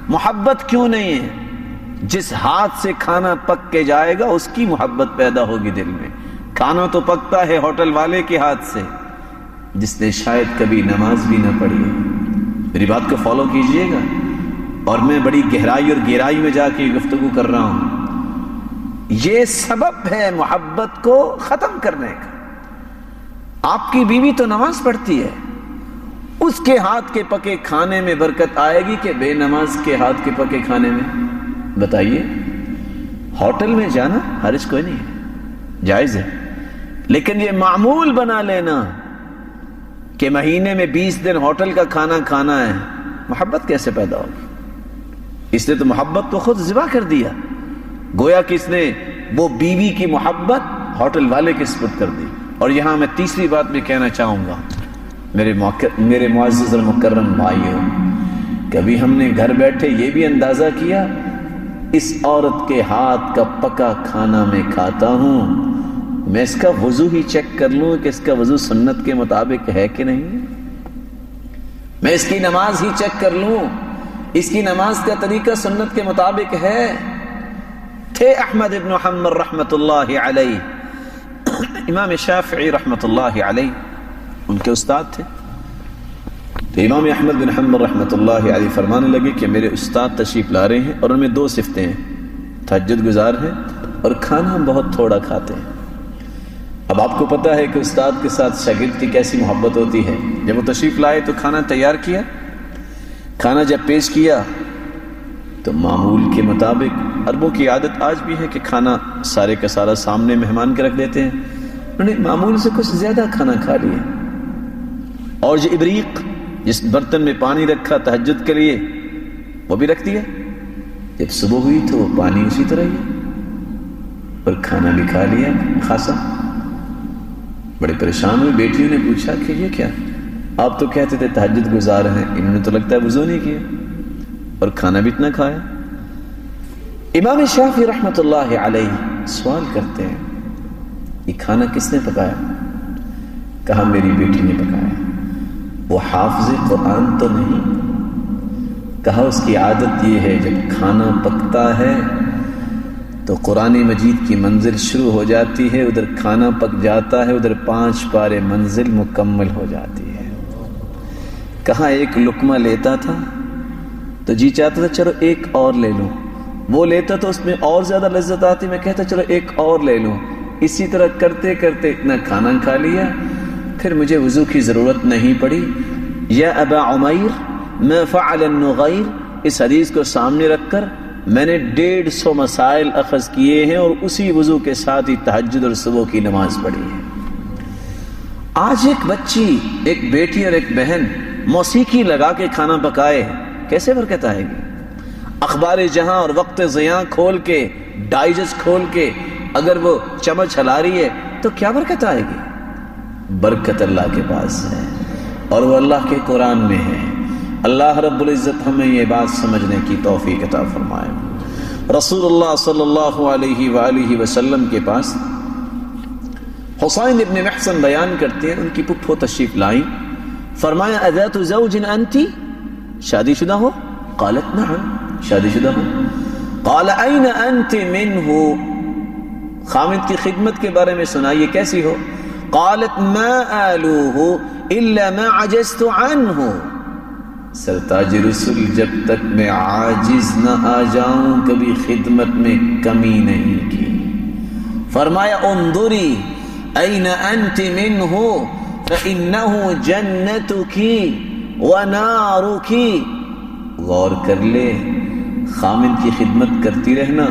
محبت کیوں نہیں ہے؟ جس ہاتھ سے کھانا پک کے جائے گا اس کی محبت پیدا ہوگی دل میں. کھانا تو پکتا ہے ہوٹل والے کے ہاتھ سے جس نے شاید کبھی نماز بھی نہ پڑھی. میری بات کو فالو کیجئے گا، اور میں بڑی گہرائی اور گہرائی میں جا کے گفتگو کر رہا ہوں. یہ سبب ہے محبت کو ختم کرنے کا. آپ کی بیوی تو نماز پڑھتی ہے، اس کے ہاتھ کے پکے کھانے میں برکت آئے گی کہ بے نماز کے ہاتھ کے پکے کھانے میں؟ بتائیے. ہوٹل میں جانا حرج کوئی نہیں ہے، جائز ہے، لیکن یہ معمول بنا لینا کہ مہینے میں 20 دن ہوٹل کا کھانا کھانا ہے، محبت کیسے پیدا ہوگی؟ اس نے تو محبت کو خود ذبح کر دیا. گویا کہ اس نے وہ بیوی کی محبت ہوٹل والے کے سپرد کر دی. اور یہاں میں تیسری بات بھی کہنا چاہوں گا، میرے معزز اور مکرم بھائیوں، کبھی ہم نے گھر بیٹھے یہ بھی اندازہ کیا اس عورت کے ہاتھ کا پکا کھانا میں کھاتا ہوں، میں اس کا وضو ہی چیک کر لوں کہ اس کا وضو سنت کے مطابق ہے کہ نہیں، میں اس کی نماز ہی چیک کر لوں اس کی نماز کا طریقہ سنت کے مطابق ہے. تھے احمد ابن حنبل رحمت اللہ علیہ، امام شافعی رحمت اللہ علیہ ان کے استاد تھے. تو امام احمد بن حنبل رحمت اللہ علیہ فرمانے لگے کہ میرے استاد تشریف لا رہے ہیں اور ان میں 2 صفتیں ہیں، تہجد گزار ہیں اور کھانا بہت تھوڑا کھاتے ہیں. اب آپ کو پتا ہے کہ استاد کے ساتھ شاگرد کی کیسی محبت ہوتی ہے. جب وہ تشریف لائے تو کھانا تیار کیا، کھانا جب پیش کیا تو معمول کے مطابق، عربوں کی عادت آج بھی ہے کہ کھانا سارے کا سارا سامنے مہمان کے رکھ دیتے ہیں، انہوں نے معمول سے کچھ زیادہ کھانا کھا لیا. اور جو ابریق جس برتن میں پانی رکھا تہجد کے لیے وہ بھی رکھ دیا. جب صبح ہوئی تو وہ پانی اسی طرح ہی اور کھانا بھی کھا لیا خاصا. بڑے پریشان ہوئے. بیٹیوں نے پوچھا کہ یہ کیا؟ آپ تو کہتے تھے تہجد گزار ہیں، انہوں نے تو لگتا ہے وضو نہیں کیا اور کھانا بھی اتنا کھایا. امام شافعی رحمت اللہ علیہ سوال کرتے ہیں یہ کھانا کس نے پکایا؟ کہا میری بیٹی نے پکایا. وہ حافظ قرآن تو نہیں؟ کہا اس کی عادت یہ ہے جب کھانا پکتا ہے تو قرآن مجید کی منزل شروع ہو جاتی ہے، ادھر کھانا پک جاتا ہے، ادھر 5 پارے منزل مکمل ہو جاتی ہے. کہا ایک لقمہ لیتا تھا تو جی چاہتا تھا چلو ایک اور لے لوں، وہ لیتا تو اس میں اور زیادہ لذت آتی، میں کہتا چلو ایک اور لے لوں. اسی طرح کرتے کرتے اتنا کھانا کھا لیا، پھر مجھے وضو کی ضرورت نہیں پڑی. یا ابا عمیر ما فعل النغیر، اس حدیث کو سامنے رکھ کر میں نے 150 مسائل اخذ کیے ہیں اور اسی وضو کے ساتھ ہی تہجد اور صبح کی نماز پڑھی ہے۔ آج ایک بچی، ایک بیٹی اور ایک بہن موسیقی لگا کے کھانا پکائے، کیسے برکت آئے گی؟ اخبار جہاں اور وقت ضیاء کھول کے، ڈائجسٹ کھول کے اگر وہ چمچ ہلا رہی ہے تو کیا برکت آئے گی؟ برکت اللہ کے پاس ہے اور وہ اللہ کے قرآن میں ہے۔ اللہ رب العزت ہمیں یہ بات سمجھنے کی توفیق عطا فرمائے۔ رسول اللہ صلی اللہ علیہ وآلہ وسلم کے پاس حسین ابن محسن بیان کرتے ہیں، ان کی پھپھو تشریف لائیں، فرمایا اذات زوج انتی، شادی شدہ ہو؟ قالت نعم، شادی شدہ ہو۔ قال این انت منہ، خامد کی خدمت کے بارے میں سنائیے کیسی ہو؟ قالت ما آلوہ الا ما عجزت عنہ، سرتاج رسول جب تک میں عاجز نہ آ جاؤں کبھی خدمت میں کمی نہیں کی۔ فرمایا انظری این انت منہ فإنہ جنتک ونارک، غور کر لے، خامد کی خدمت کرتی رہنا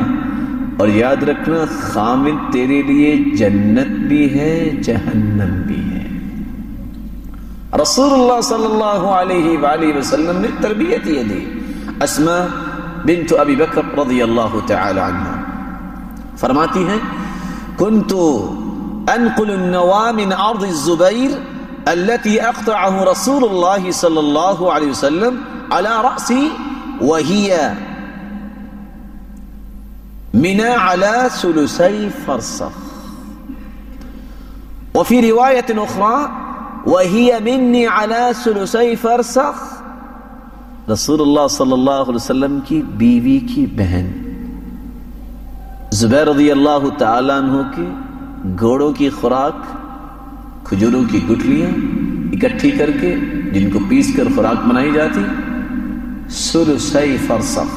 اور یاد رکھنا خامد تیرے لیے جنت بھی ہے جہنم بھی ہے۔ رسول اللہ صلی اللہ علیہ وآلہ وسلم نے تربیت یہ دی۔ اسماء بنت ابی بکر رضی اللہ تعالی عنہ فرماتی ہیں كنت انقل النوى من ارض الزبير التي اقطعه رسول الله صلى الله عليه وسلم على رأسي وهي منى على ثلثي فرسخ، وفي رواية أخرى وهي مني على ثلثي فرسخ۔ رسول اللہ صلی اللہ علیہ وسلم کی بیوی کی بہن زبیر رضی اللہ تعالیٰ عنہ کی گھوڑوں کی خوراک، کھجوروں کی گٹھلیاں اکٹھی کر کے جن کو پیس کر خوراک بنائی جاتی، ثلثی فرسخ،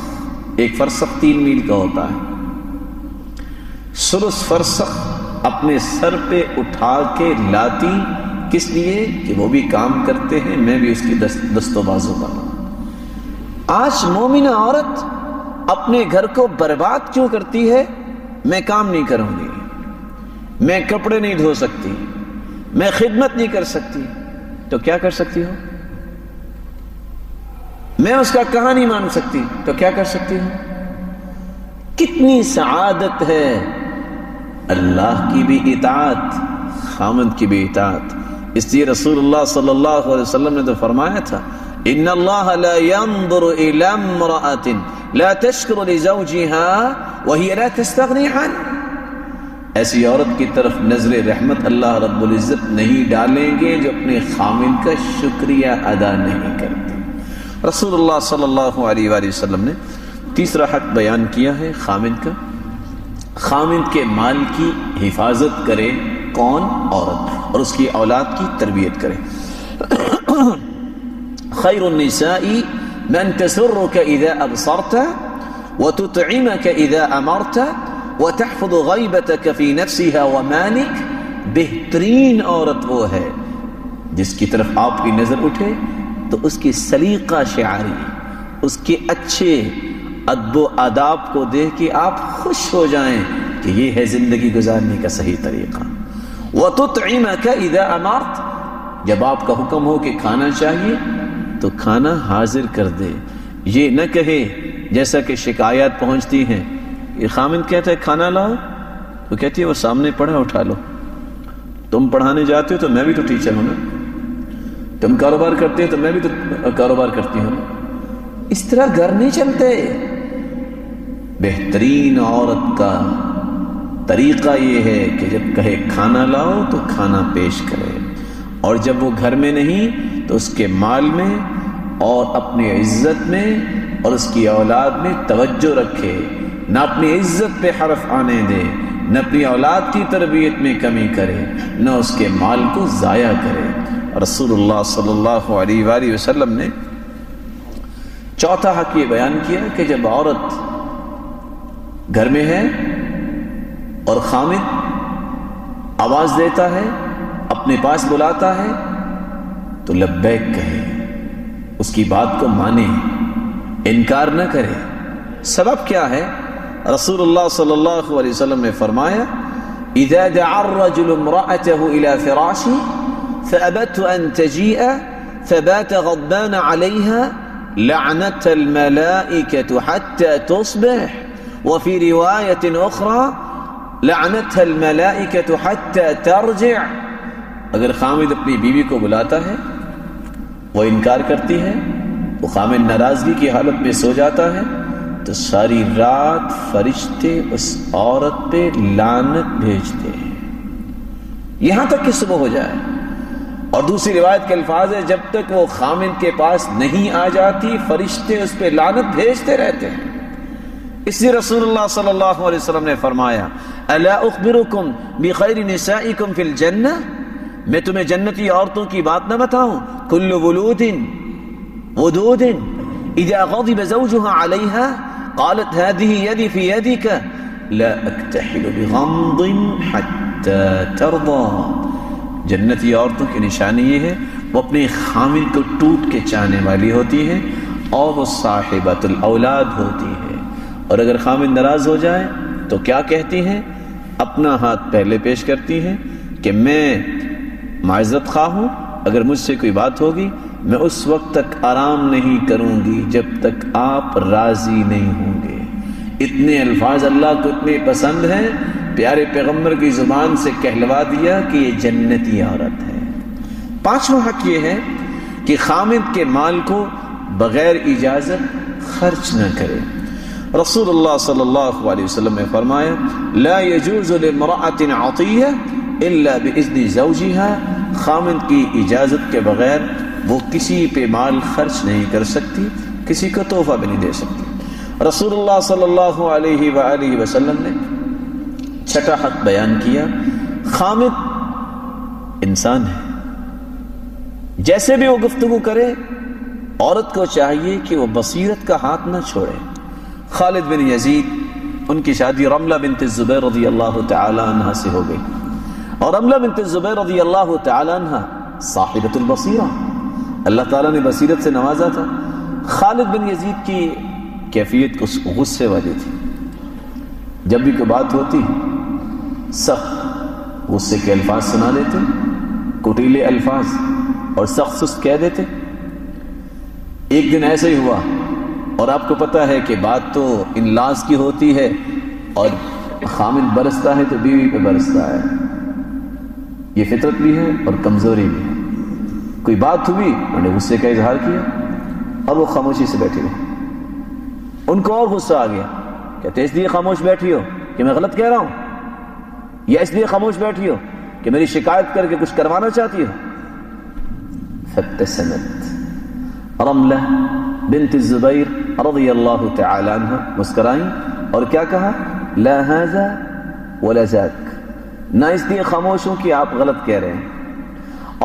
ایک فرسخ 3 میل کا ہوتا ہے، ثلث فرسخ اپنے سر پہ اٹھا کے لاتی، کس لیے کہ وہ بھی کام کرتے ہیں، میں بھی اس کی دست و بازو بنوں۔ آج مومنہ عورت اپنے گھر کو برباد کیوں کرتی ہے؟ میں کام نہیں کروں گی، میں کپڑے نہیں دھو سکتی، میں خدمت نہیں کر سکتی، تو کیا کر سکتی ہو؟ میں اس کا کہا نہیں مان سکتی، تو کیا کر سکتی ہوں؟ کتنی سعادت ہے اللہ کی بھی اطاعت، خامد کی بھی اطاعت۔ اس لیے رسول اللہ صلی اللہ علیہ وسلم نے تو فرمایا تھا ان اللہ لا ينظر الى امرأة لا تشکر لزوجها وهي لا تستغنی عنه، ایسی عورت کی طرف نظر رحمت اللہ رب العزت نہیں ڈالیں گے جو اپنے خامد کا شکریہ ادا نہیں کرتی۔ رسول اللہ صلی اللہ علیہ وآلہ وسلم نے تیسرا حق بیان کیا ہے خامد کا، خامد کے مال کی حفاظت کرے کون؟ عورت، اور اس کی اولاد کی تربیت کرے۔ خیر النساء من تسرك اذا ابصرت وتطعمك اذا امرت وتحفظ غیبتك في نفسها ومالك، بہترین عورت وہ ہے جس کی طرف آپ کی نظر اٹھے تو اس کی سلیقہ شعاری، اس کے اچھے ادب و آداب کو دیکھ کے آپ خوش ہو جائیں کہ یہ ہے زندگی گزارنے کا صحیح طریقہ۔ وَتُطْعِمَكَ إِذَا أَمَرْتَ، جب آپ کا حکم ہو کہ کھانا چاہیے تو کھانا حاضر کر دے، یہ نہ کہے جیسا کہ شکایات پہنچتی ہیں، یہ خامد کہتا ہے کھانا لاؤ تو کہتی ہے وہ سامنے پڑھا اٹھا لو، تم پڑھانے جاتے ہو تو میں بھی تو ٹیچر ہوں نا، تم کاروبار کرتے ہو تو میں بھی تو کاروبار کرتی ہوں، اس طرح گھر نہیں چلتے۔ بہترین عورت کا طریقہ یہ ہے کہ جب کہے کھانا لاؤ تو کھانا پیش کرے، اور جب وہ گھر میں نہیں تو اس کے مال میں اور اپنی عزت میں اور اس کی اولاد میں توجہ رکھے، نہ اپنی عزت پہ حرف آنے دے، نہ اپنی اولاد کی تربیت میں کمی کرے، نہ اس کے مال کو ضائع کرے۔ رسول اللہ صلی اللہ علیہ وآلہ وسلم نے چوتھا حق یہ بیان کیا کہ جب عورت گھر میں ہے اور خامد آواز دیتا ہے، اپنے پاس بلاتا ہے تو لبیک کہے، اس کی بات کو مانے، انکار نہ کرے۔ سبب کیا ہے؟ رسول اللہ صلی اللہ علیہ وسلم نے فرمایا اذا دعا الرجل امرأته الى فراشه فابت ان تجيء فبات غضبان عليها لعنتها الملائكة حتى تصبح وفي رواية اخرى لعنتها الملائكة حتى ترجع۔ اگر خامد اپنی بیوی کو بلاتا ہے، وہ انکار کرتی ہے، وہ خامد ناراضگی کی حالت میں سو جاتا ہے، تو ساری رات فرشتے اس عورت پہ لعنت بھیجتے ہیں یہاں تک کہ صبح ہو جائے۔ اور دوسری روایت کے الفاظ ہے جب تک وہ خامد کے پاس نہیں آ جاتی فرشتے اس پہ لعنت بھیجتے رہتے ہیں۔ اس لیے رسول اللہ صلی اللہ علیہ وسلم نے فرمایا الا اخبرکم بخیر نسائکم فی الجنہ، میں تمہیں جنتی عورتوں کی بات نہ بتاؤں؟ کل ولود ودود اذا غضب زوجها عليها قالت هذه يدي في يدك لا اكتحل بغمض حتى ترضى۔ جنتی عورتوں کی نشانی یہ ہے وہ اپنے خامد کو ٹوٹ کے چاہنے والی ہوتی ہے اور وہ صاحبۃ الاولاد ہوتی ہے، اور اگر خامد ناراض ہو جائے تو کیا کہتی ہیں؟ اپنا ہاتھ پہلے پیش کرتی ہیں کہ میں معذرت خواہ ہوں، اگر مجھ سے کوئی بات ہوگی میں اس وقت تک آرام نہیں کروں گی جب تک آپ راضی نہیں ہوں گے۔ اتنے الفاظ اللہ کو اتنے پسند ہیں، پیارے پیغمبر کی زبان سے کہلوا دیا کہ یہ جنتی عورت ہے۔ پانچواں حق یہ ہے کہ خامد کے مال کو بغیر اجازت خرچ نہ کرے۔ رسول اللہ صلی اللہ علیہ وسلم نے فرمایا لا يجوز لامرأة عطية الا باذن زوجها، خامد کی اجازت کے بغیر وہ کسی پہ مال خرچ نہیں کر سکتی، کسی کو تحفہ بھی نہیں دے سکتی۔ رسول اللہ صلی اللہ علیہ وآلہ وسلم نے چھٹا حق بیان کیا، خامد انسان ہے، جیسے بھی وہ گفتگو کرے عورت کو چاہیے کہ وہ بصیرت کا ہاتھ نہ چھوڑے۔ خالد بن یزید، ان کی شادی رملہ بنت الزبیر رضی اللہ تعالی عنہ سے ہو گئی، اور رملہ بنت الزبیر رضی اللہ تعالی عنہ صاحبۃ البصیرہ، اللہ تعالیٰ نے بصیرت سے نوازا تھا۔ خالد بن یزید کی کیفیت غصے والی تھی، جب بھی کوئی بات ہوتی سخت غصے کے الفاظ سنا دیتے، کٹیلے الفاظ، اور سخت سست کہہ دیتے۔ ایک دن ایسا ہی ہوا، اور آپ کو پتہ ہے کہ بات تو ان لاز کی ہوتی ہے، اور خامد برستا ہے تو بیوی پہ برستا ہے، یہ فطرت بھی ہے اور کمزوری بھی ہے۔ کوئی بات ہوئی، انہوں نے غصے کا اظہار کیا اور وہ خاموشی سے بیٹھی رہی۔ ان کو اور غصہ آ گیا، کہتے اس لیے خاموش بیٹھی ہو کہ میں غلط کہہ رہا ہوں، یا اس لیے خاموش بیٹھی ہو کہ میری شکایت کر کے کچھ کروانا چاہتی ہو؟ فابتسمت رملہ بنت الزبیر رضی اللہ تعالی عنہ، مسکرائیں اور کیا کہا؟ لا ھذا ولا ذاک، نہ اس لیے خاموش ہوں کہ آپ غلط کہہ رہے ہیں،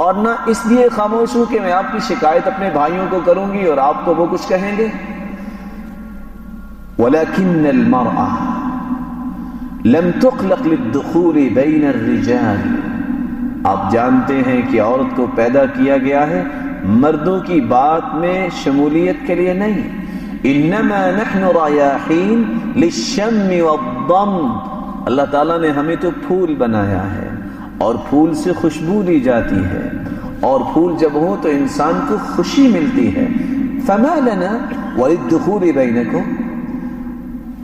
اور نہ اس لیے خاموش ہوں کہ میں آپ کی شکایت اپنے بھائیوں کو کروں گی اور آپ کو وہ کچھ کہیں گے۔ وَلَكِنَّ الْمَرْأَةَ لَمْ تُخْلَقْ لِلدُّخُولِ بَيْنَ الرِّجَالِ، آپ جانتے ہیں کہ عورت کو پیدا کیا گیا ہے مردوں کی بات میں شمولیت کے لیے نہیں۔ انما نحن ریاحین للشم والضم، اللہ تعالیٰ نے ہمیں تو پھول بنایا ہے اور پھول سے خوشبو لی جاتی ہے، اور پھول جب ہو تو انسان کو خوشی ملتی ہے۔ فما لنا وللدخول بینکم،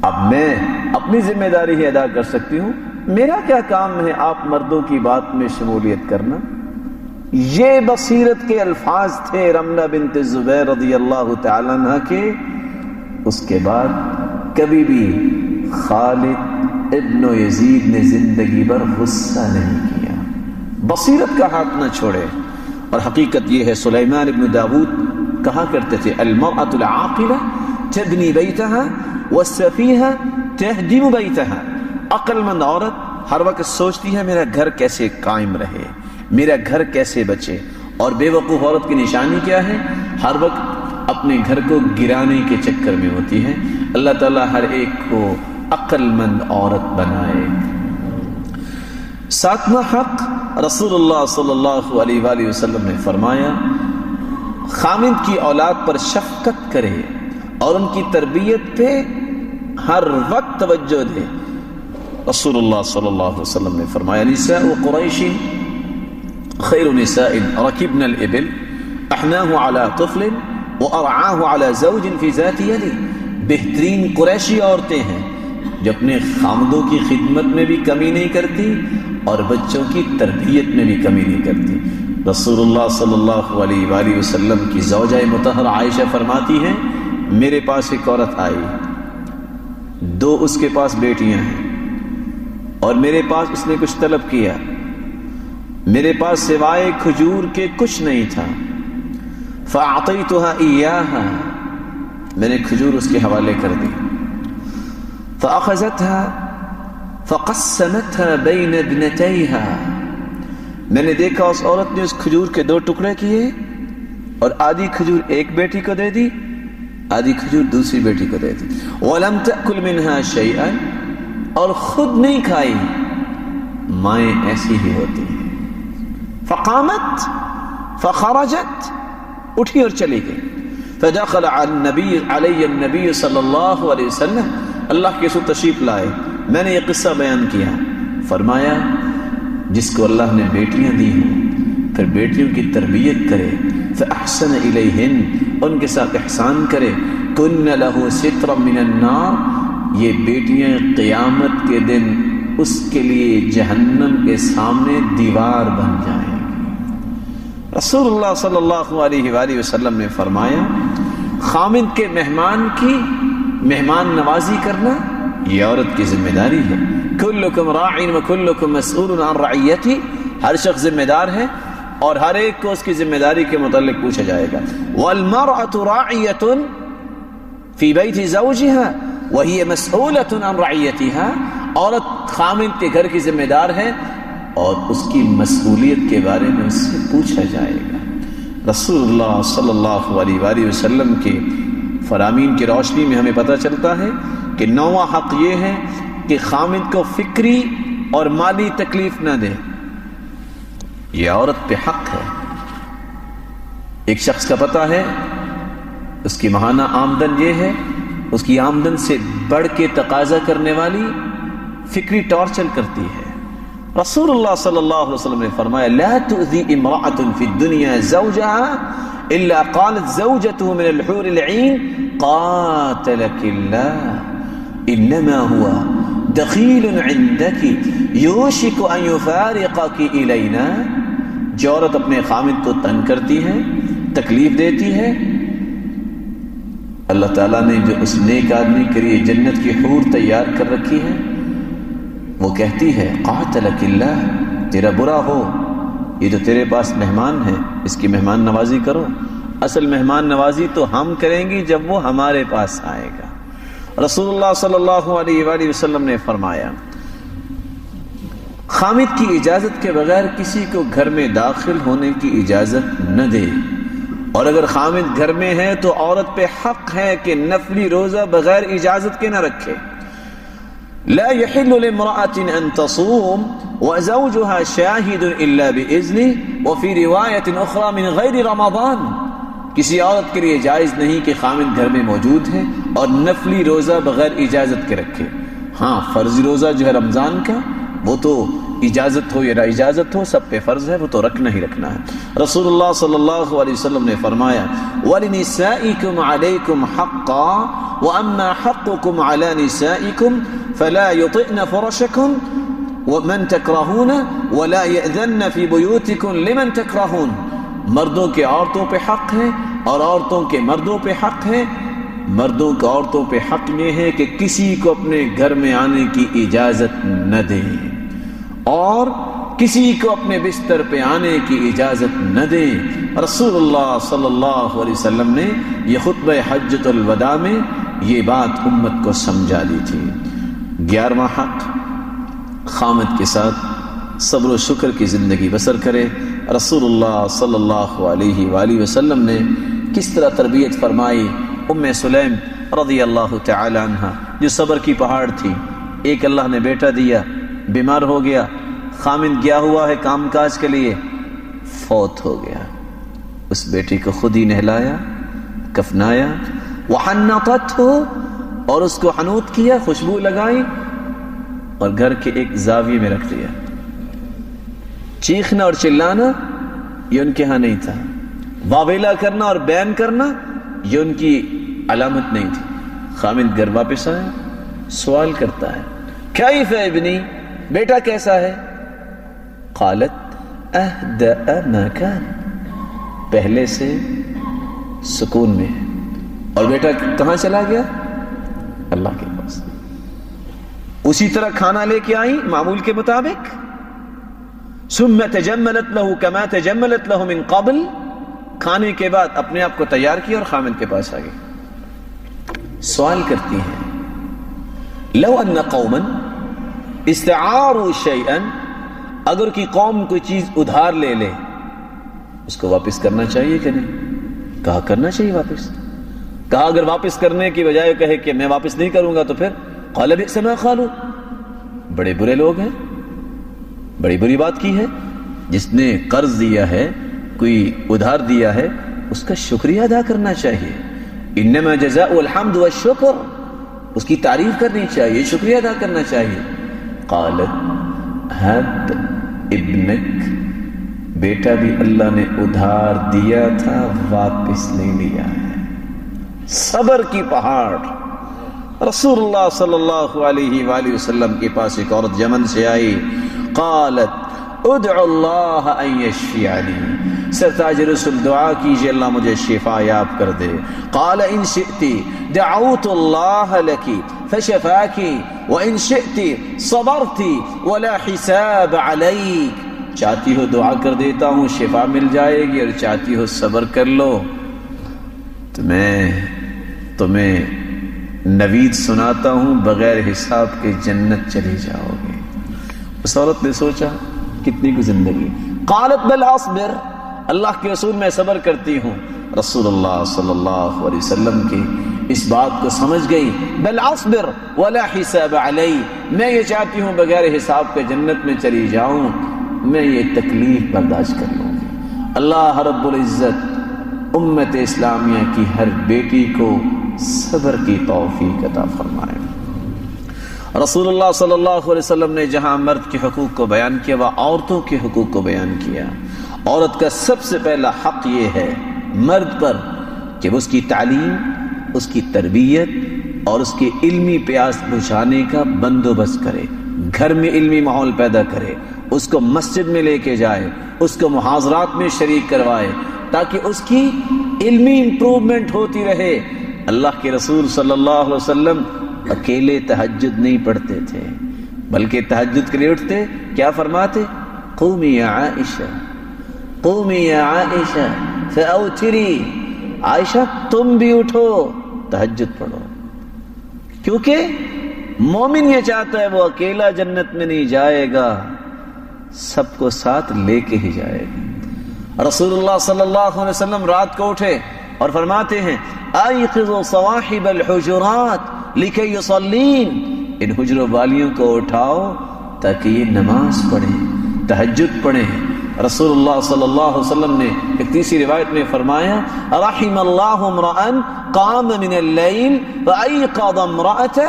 اب میں اپنی ذمہ داری ہی ادا کر سکتی ہوں، میرا کیا کام ہے آپ مردوں کی بات میں شمولیت کرنا؟ یہ بصیرت کے الفاظ تھے رملہ بنت الزبیر رضی اللہ تعالی عنہ کے۔ اس کے بعد کبھی بھی خالد ابن یزید نے زندگی بھر غصہ نہیں کیا، بصیرت کا ہاتھ نہ چھوڑے۔ اور حقیقت یہ ہے، سلیمان ابن داود کہا کرتے تھے المرأة العاقلة تبنی بیتها والسفیہة تہدم بیتها، عقل مند عورت ہر وقت سوچتی ہے میرا گھر کیسے قائم رہے، میرا گھر کیسے بچے، اور بے وقوف عورت کی نشانی کیا ہے؟ ہر وقت اپنے گھر کو گرانے کے چکر میں ہوتی ہے۔ اللہ تعالیٰ ہر ایک کو عقل مند عورت بنائے۔ ساتواں حق، رسول اللہ صلی اللہ علیہ وآلہ وسلم نے فرمایا خامد کی اولاد پر شفقت کرے اور ان کی تربیت پہ ہر وقت توجہ دے۔ رسول اللہ صلی اللہ علیہ وسلم نے فرمایا نساء قریش خیر نساء رکبن الابل احناہ علی طفل وارعاہ علی زوج فی ذات یدی، بہترین قریشی عورتیں ہیں جو اپنے خامدوں کی خدمت میں بھی کمی نہیں کرتی اور بچوں کی تربیت میں بھی کمی نہیں کرتی۔ رسول اللہ صلی اللہ علیہ وآلہ وسلم کی زوجہ مطہرہ عائشہ فرماتی ہیں میرے پاس ایک عورت آئی، 2 اس کے پاس بیٹیاں ہیں اور میرے پاس اس نے کچھ طلب کیا، میرے پاس سوائے کھجور کے کچھ نہیں تھا، فأعطيتها إياها، میں نے کھجور اس کے حوالے کر دی، فأخذتها فقسمتها بين ابنتيها، میں نے دیکھا اس عورت نے اس کھجور کے 2 ٹکڑے کیے اور آدھی کھجور ایک بیٹی کو دے دی، آدھی کھجور دوسری بیٹی کو دے دی، وَلَمْ تَأْكُلْ مِنْهَا شَيْئًا، اور خود نہیں کھائی۔ مائیں ایسی ہی ہوتی ہیں۔ فقامت فخرجت، اٹھی اور چلی گئی۔ فدخل علی النبی صلی اللہ علیہ وسلم، اللہ کے رسول تشریف لائے، میں نے یہ قصہ بیان کیا، فرمایا جس کو اللہ نے بیٹیاں دی ہیں پھر بیٹیوں کی تربیت کرے، فاحسن الیہن، ان کے ساتھ احسان کرے، کن لہ سترا من النار، یہ بیٹیاں قیامت کے دن اس کے لیے جہنم کے سامنے دیوار بن جائیں گی۔ رسول اللہ صلی اللہ علیہ وآلہ وسلم نے فرمایا خامد کے مہمان کی مہمان نوازی کرنا یہ عورت کی ذمہ داری ہے۔ کلکم راع وکلکم مسئول عن رعیتہ، ہر شخص ذمہ دار ہے اور ہر ایک کو اس کی ذمہ داری کے متعلق پوچھا جائے گا۔ والمرأة راعیة فی بیت زوجها وہی مسئولۃ عن رعیتها، عورت خامد کے گھر کی ذمہ دار ہے اور اس کی مسئولیت کے بارے میں اس سے پوچھا جائے گا۔ رسول اللہ صلی اللہ علیہ وآلہ وسلم کے فرامین کی روشنی میں ہمیں پتہ چلتا ہے کہ 9واں حق یہ ہے کہ خامد کو فکری اور مالی تکلیف نہ دے، یہ عورت پہ حق ہے۔ ایک شخص کا پتہ ہے اس کی ماہانہ آمدن یہ ہے، اس کی آمدن سے بڑھ کے تقاضا کرنے والی فکری ٹارچر کرتی ہے۔ رسول اللہ صلی اللہ علیہ وسلم نے فرمایا لا تؤذی امرأة فی الدنیا زوجها الا قالت زوجته من الحور العین قاتلک اللہ انما هو دخیل عندک یوشک ان یفارقک الینا، جو عورت اپنے خامد کو تنگ کرتی ہے، تکلیف دیتی ہے، اللہ تعالیٰ نے جو اس نیک آدمی کے لیے جنت کی حور تیار کر رکھی ہے، وہ کہتی ہے قاتلک اللہ، تیرا برا ہو، یہ جو تیرے پاس مہمان ہے اس کی مہمان نوازی کرو۔ اصل مہمان نوازی تو ہم کریں گی جب وہ ہمارے پاس آئے گا۔ رسول اللہ صلی اللہ علیہ وآلہ وسلم نے فرمایا خامد کی اجازت کے بغیر کسی کو گھر میں داخل ہونے کی اجازت نہ دے، اور اگر خامد گھر میں ہے تو عورت پہ حق ہے کہ نفلی روزہ بغیر اجازت کے نہ رکھے۔ لا يحل لامرأة ان تصوم وزوجها شاهد الا باذنه وفي رواية اخرى من غير رمضان، کسی عورت کے لیے جائز نہیں کہ خامد گھر میں موجود ہے اور نفلی روزہ بغیر اجازت کے رکھے۔ ہاں فرضی روزہ جو ہے رمضان کا وہ تو اجازت ہو یا نہ اجازت ہو سب پہ فرض ہے، وہ تو رکھنا ہی رکھنا ہے۔ رسول اللہ صلی اللہ علیہ وسلم نے فرمایا وَلِنِسَائِكُمْ عَلَيْكُمْ حَقًّا وَأَمَّا حَقُّكُمْ عَلَى نِسَائِكُمْ فَلَا يُطِئْنَ فُرَشَكُمْ وَمَنْ تَكْرَهُونَ وَلَا يَأْذَنَّ فِي بُيُوتِكُمْ لِمَنْ تَكْرَهُونَ، مردوں کے عورتوں پہ حق ہے اور عورتوں کے مردوں پہ حق ہے۔ مردوں کا عورتوں پہ حق یہ ہے کہ کسی کو اپنے گھر میں آنے کی اجازت نہ دیں اور کسی کو اپنے بستر پہ آنے کی اجازت نہ دیں۔ رسول اللہ صلی اللہ علیہ وسلم نے یہ خطبہ حجۃ الوداع میں یہ بات امت کو سمجھا دی تھی۔ 11واں حق خامد کے ساتھ صبر و شکر کی زندگی بسر کرے۔ رسول اللہ صلی اللہ علیہ وآلہ وسلم نے کس طرح تربیت فرمائی ام سلیم رضی اللہ تعالی عنہ، جو صبر کی پہاڑ تھی۔ ایک اللہ نے بیٹا دیا، بیمار ہو گیا، خامد گیا ہوا ہے کام کاج کے لیے، فوت ہو گیا۔ اس بیٹے کو خود ہی نہلایا، کفنایا، وحنطته، اور اس کو حنوط کیا، خوشبو لگائی، اور گھر کے ایک زاویے میں رکھ دیا۔ چیخنا اور چلانا یہ ان کے ہاں نہیں تھا، واویلا کرنا اور بیان کرنا یہ ان کی علامت نہیں تھی۔ خامد گھر واپس آیا، سوال کرتا ہے، کیف ابنی، بیٹا کیسا ہے؟ قالت اہدأ ما کان، پہلے سے سکون میں ہے۔ اور بیٹا کہاں چلا گیا؟ اللہ کے پاس۔ اسی طرح کھانا لے کے آئی معمول کے مطابق، ثم تجملت له كما تجملت له من قبل، کھانے کے بعد اپنے آپ کو تیار کیا اور خامد کے پاس آ گئی۔ سوال کرتی ہیں، لو ان قوما استعاروا شيئا، اگر کی قوم کوئی چیز ادھار لے لے، اس کو واپس کرنا چاہیے کہ نہیں؟ کہا کرنا چاہیے واپس۔ کہا اگر واپس کرنے کی بجائے کہے کہ میں واپس نہیں کروں گا تو پھر قال بئس ما قالوا، بڑے برے لوگ ہیں، بڑی بری بات کی ہے۔ جس نے قرض دیا ہے، کوئی ادھار دیا ہے، اس کا شکریہ ادا کرنا چاہیے۔ انما جزاء الحمد والشکر، اس کی تعریف کرنی چاہیے، شکریہ ادا کرنا چاہیے۔ قالت ہد ابنک، بیٹا بھی اللہ نے ادھار دیا تھا، واپس نہیں لیا ہے۔ صبر کی پہاڑ۔ رسول اللہ صلی اللہ علیہ وآلہ وسلم کے پاس ایک عورت یمن سے آئی، قالت ادعو اللہ ان یشفیانی، سرتاج رسول دعا کیجئے اللہ مجھے شفا یاب کر دے۔ قال ان شئتی دعوت اللہ لکی فشفاکی وان شئتی صبرتی ولا حساب علیک، چاہتی ہو دعا کر دیتا ہوں شفا مل جائے گی، اور چاہتی ہو صبر کر لو تو میں تمہیں نوید سناتا ہوں، بغیر حساب کے جنت چلی جاؤ گے۔ اس عورت نے سوچا کتنی کو زندگی۔ قالت بل اصبر، اللہ کے رسول میں صبر کرتی ہوں۔ رسول اللہ صلی اللہ علیہ وسلم کی اس بات کو سمجھ گئی، بل اصبر ولا حساب علی، میں یہ چاہتی ہوں بغیر حساب کے جنت میں چلی جاؤں، میں یہ تکلیف برداشت کر لوں گی۔ اللہ رب العزت امت اسلامیہ کی ہر بیٹی کو صبر کی توفیق عطا فرمائے۔ رسول اللہ صلی اللہ علیہ وسلم نے جہاں مرد کے حقوق کو بیان کیا، وہ عورتوں کے حقوق کو بیان کیا۔ عورت کا سب سے پہلا حق یہ ہے مرد پر کہ وہ اس کی تعلیم، اس کی تربیت اور اس کے علمی پیاس بجھانے کا بندوبست کرے، گھر میں علمی ماحول پیدا کرے، اس کو مسجد میں لے کے جائے، اس کو محاضرات میں شریک کروائے، تاکہ اس کی علمی امپروومنٹ ہوتی رہے۔ اللہ کے رسول صلی اللہ علیہ وسلم اکیلے تہجد نہیں پڑھتے تھے، بلکہ تہجد کے لیے اٹھتے، کیا فرماتے؟ قومی یا عائشہ، قومی یا عائشہ فاوتری، عائشہ تم بھی اٹھو تہجد پڑھو، کیونکہ مومن یہ چاہتا ہے وہ اکیلا جنت میں نہیں جائے گا، سب کو ساتھ لے کے ہی جائے گا۔ رسول اللہ صلی اللہ علیہ وسلم رات کو اٹھے اور فرماتے ہیں ایقظوا صواحب الحجرات لکی یصلین، ان حجروں والیوں کو اٹھاؤ تاکہ یہ نماز پڑھیں، تہجد پڑھیں۔ رسول اللہ صلی اللہ علیہ وسلم نے ایک تیسری روایت میں فرمایا رحم اللہ امرأ قام من اللیل فایقظ امرأته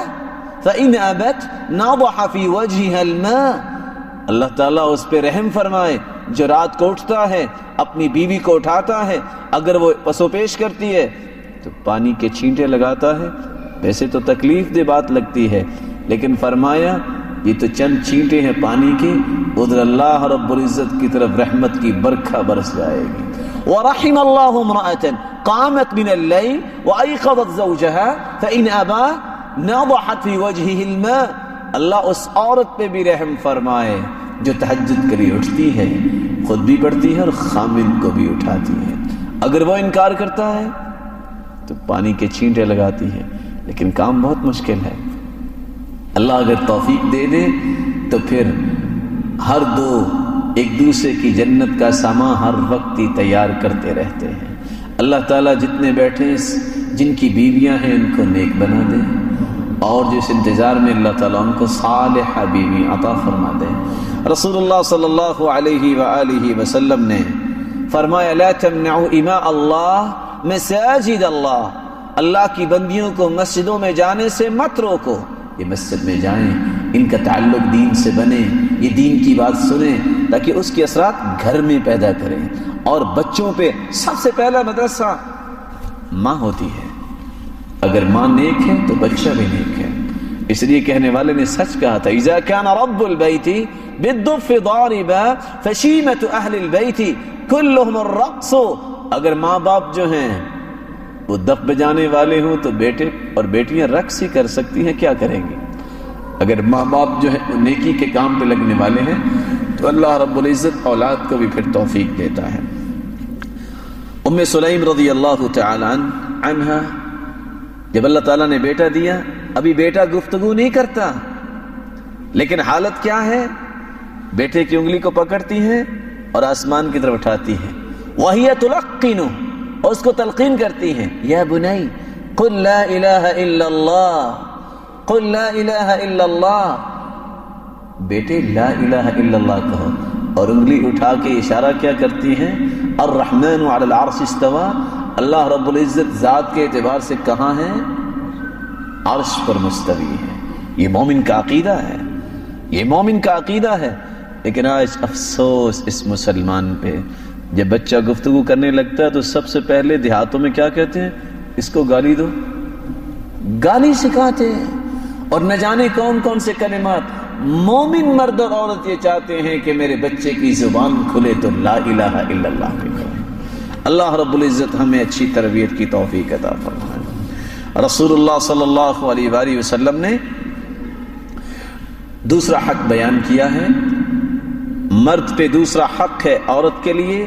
فإن ابت نضح في وجهها الماء، اللہ تعالیٰ اس پہ رحم فرمائے جو رات کو اٹھتا ہے، اپنی بیوی کو اٹھاتا ہے، اگر وہ پسو پیش کرتی ہے تو پانی کے چھینٹے لگاتا ہے۔ ویسے تو تکلیف دہ بات لگتی ہے، لیکن فرمایا یہ تو چند چھینٹے ہیں پانی کے، ادھر اللہ رب العزت کی طرف رحمت کی برکھا برس جائے گی۔ وَرَحِمَ اللَّهُ امْرَأَةً قَامَتْ مِنَ اللَّيْلِ وَأَيْقَظَتْ زَوْجَهَا فَإِنْ أَبَى نَضَحَتْ فِي وَجْهِهِ الْمَاء، اللہ اس عورت پہ بھی رحم فرمائے جو تہجد کے لیے اٹھتی ہے، خود بھی پڑھتی ہے اور خامن کو بھی اٹھاتی ہے۔ اگر وہ انکار کرتا ہے تو پانی کے چھینٹے لگاتی ہے، لیکن کام بہت مشکل ہے۔ اللہ اگر توفیق دے دے تو پھر ہر دو ایک دوسرے کی جنت کا سامان ہر وقت ہی تیار کرتے رہتے ہیں۔ اللہ تعالیٰ جتنے بیٹھے جن کی بیویاں ہیں ان کو نیک بنا دے، اور جس انتظار میں اللہ تعالیٰ ان کو صالحہ بیوی عطا فرما دے۔ رسول اللہ صلی اللہ علیہ وآلہ وسلم نے فرمایا لا تمنعوا اماء اللہ مساجد اللہ، اللہ کی بندیوں کو مسجدوں میں جانے سے مت روکو. یہ مسجد میں جائیں، ان کا تعلق دین سے بنے، یہ دین کی بات سنیں تاکہ اس کے اثرات گھر میں پیدا کریں. اور بچوں پہ سب سے پہلا مدرسہ ماں ہوتی ہے. اگر ماں نیک ہے تو بچہ بھی نیک ہے. اس لیے کہنے والے نے سچ کہا تھا اذا كان رب البيت بالضف ضاربا فشيمة اهل البيت كلهم الرقص. اگر ماں باپ جو ہیں وہ دف بجانے والے ہوں تو بیٹے اور بیٹیاں رقص ہی کر سکتی ہیں، کیا کریں گی؟ اگر ماں باپ جو ہیں نیکی کے کام پہ لگنے والے ہیں تو اللہ رب العزت اولاد کو بھی پھر توفیق دیتا ہے. ام سلیم رضی اللہ تعالی عنہا، جب اللہ تعالیٰ نے بیٹا دیا، ابھی بیٹا گفتگو نہیں کرتا، لیکن حالت کیا ہے؟ بیٹے کی انگلی کو پکڑتی ہیں اور آسمان کی طرف اٹھاتی ہیں. وَهِيَ تُلَقِّنُ، اور اس کو تلقین کرتی ہیں یا بنی قل لا الہ الا اللہ، قل لا الہ الا اللہ، بیٹے لا الہ الا اللہ کہو. اور انگلی اٹھا کے اشارہ کیا کرتی ہیں؟ الرحمن علی العرش استوى، اللہ رب العزت ذات کے اعتبار سے کہاں ہے؟ عرش پر مستوی ہے. یہ مومن کا عقیدہ ہے، یہ مومن کا عقیدہ ہے. لیکن آج افسوس اس مسلمان پہ، جب بچہ گفتگو کرنے لگتا ہے تو سب سے پہلے دیہاتوں میں کیا کہتے ہیں؟ اس کو گالی دو، گالی سکھاتے ہیں، اور نہ جانے کون کون سے کلمات. مومن مرد اور عورت یہ چاہتے ہیں کہ میرے بچے کی زبان کھلے تو لا الہ الا اللہ کہے. اللہ رب العزت ہمیں اچھی تربیت کی توفیق عطا فرمائے. رسول اللہ صلی اللہ علیہ وآلہ وسلم نے دوسرا حق بیان کیا ہے. مرد پہ دوسرا حق ہے عورت کے لیے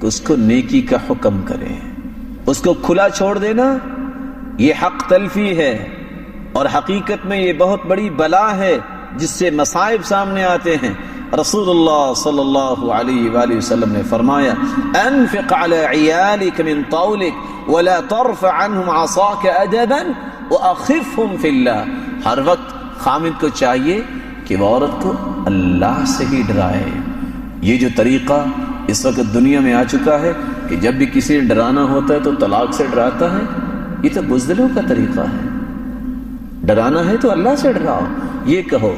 کہ اس کو نیکی کا حکم کرے. اس کو کھلا چھوڑ دینا یہ حق تلفی ہے، اور حقیقت میں یہ بہت بڑی بلا ہے جس سے مصائب سامنے آتے ہیں. رسول اللہ صلی اللہ علیہ وآلہ وسلم نے فرمایا انفق على عيالك من طولك ولا ترفع عنهم عصاك ادبا واخفهم في الله. ہر وقت خامد کو چاہیے کہ وہ عورت کو اللہ سے ہی ڈرائے. یہ جو طریقہ اس وقت دنیا میں آ چکا ہے کہ جب بھی کسی نے ڈرانا ہوتا ہے تو طلاق سے ڈراتا ہے، یہ تو بزدلوں کا طریقہ ہے. ڈرانا ہے تو اللہ سے ڈراؤ. یہ کہو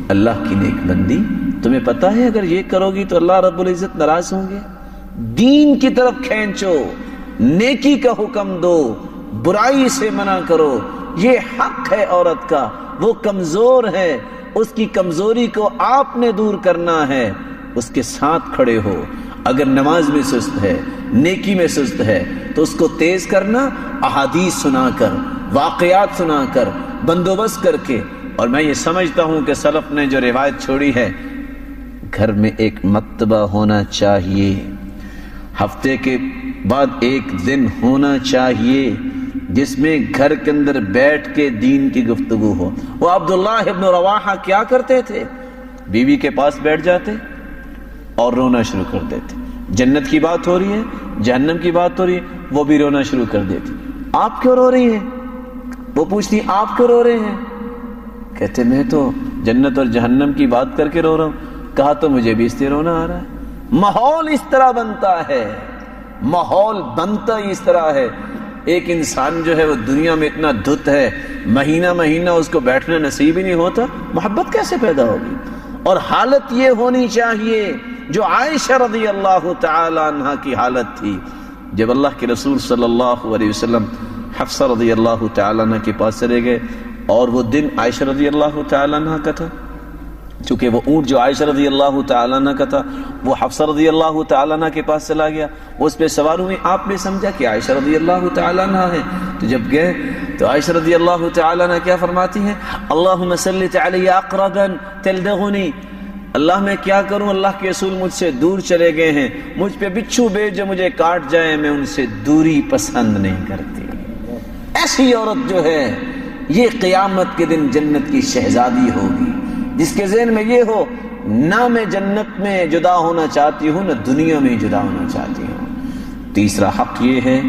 اللہ کی نیک بندی، تمہیں پتا ہے اگر یہ کرو گی تو اللہ رب العزت ناراض ہوں گے. دین کی طرف کھینچو، نیکی کا حکم دو، برائی سے منع کرو. یہ حق ہے عورت کا، وہ کمزور ہے، اس کی کمزوری کو آپ نے دور کرنا ہے. اس کے ساتھ کھڑے ہو. اگر نماز میں سست ہے، نیکی میں سست ہے تو اس کو تیز کرنا احادیث سنا کر، واقعات سنا کر، بندوبست کر کے. اور میں یہ سمجھتا ہوں کہ سلف نے جو روایت چھوڑی ہے، گھر میں ایک مکتبہ ہونا چاہیے، ہفتے کے بعد ایک دن ہونا چاہیے جس میں گھر کے اندر بیٹھ کے دین کی گفتگو ہو. وہ عبداللہ ابن رواحہ کیا کرتے تھے؟ بیوی کے پاس بیٹھ جاتے اور رونا شروع کر دیتے. جنت کی بات ہو رہی ہے، جہنم کی بات ہو رہی ہے، وہ بھی رونا شروع کر دیتی. آپ کیوں رو رہی ہیں؟ وہ پوچھتی آپ کیوں رو رہے ہیں؟ کہتے میں تو جنت اور جہنم کی بات کر کے رو رہا ہوں. کہا تو مجھے بھی اس سے رونا آ رہا ہے. ماحول اس طرح بنتا ہے، ماحول بنتا ہی اس طرح ہے. ایک انسان جو ہے وہ دنیا میں اتنا دھت ہے، مہینہ مہینہ اس کو بیٹھنا نصیب ہی نہیں ہوتا، محبت کیسے پیدا ہوگی؟ اور حالت یہ ہونی چاہیے جو عائشہ رضی اللہ تعالی عنہ کی حالت تھی. جب اللہ کے رسول صلی اللہ علیہ وسلم حفصہ رضی اللہ تعالی عنہ کے پاس چلے گئے، اور وہ دن عائشہ رضی اللہ تعالی عنہ کا تھا، چونکہ وہ اونٹ جو عائشہ رضی اللہ تعالی عنہ کا تھا وہ حفصہ رضی اللہ تعالی عنہ کے پاس چلا گیا. وہ اس پہ سوار ہوئے. آپ نے سمجھا کہ عائشہ رضی اللہ تعالی عنہ ہے، تو جب گئے تو عائشہ رضی اللہ تعالی عنہ کیا فرماتی ہیں؟ اللہم سلط علی اقربا تلدغنی. اللہ میں کیا کروں، اللہ کے رسول مجھ سے دور چلے گئے ہیں، مجھ پہ بچھو بھیج جو مجھے کاٹ جائیں، میں ان سے دوری پسند نہیں کرتی. ایسی عورت جو ہے یہ قیامت کے دن جنت کی شہزادی ہوگی، جس کے ذہن میں یہ ہو نہ میں جنت میں جدا ہونا چاہتی ہوں، نہ دنیا میں جدا ہونا چاہتی ہوں. تیسرا حق یہ ہے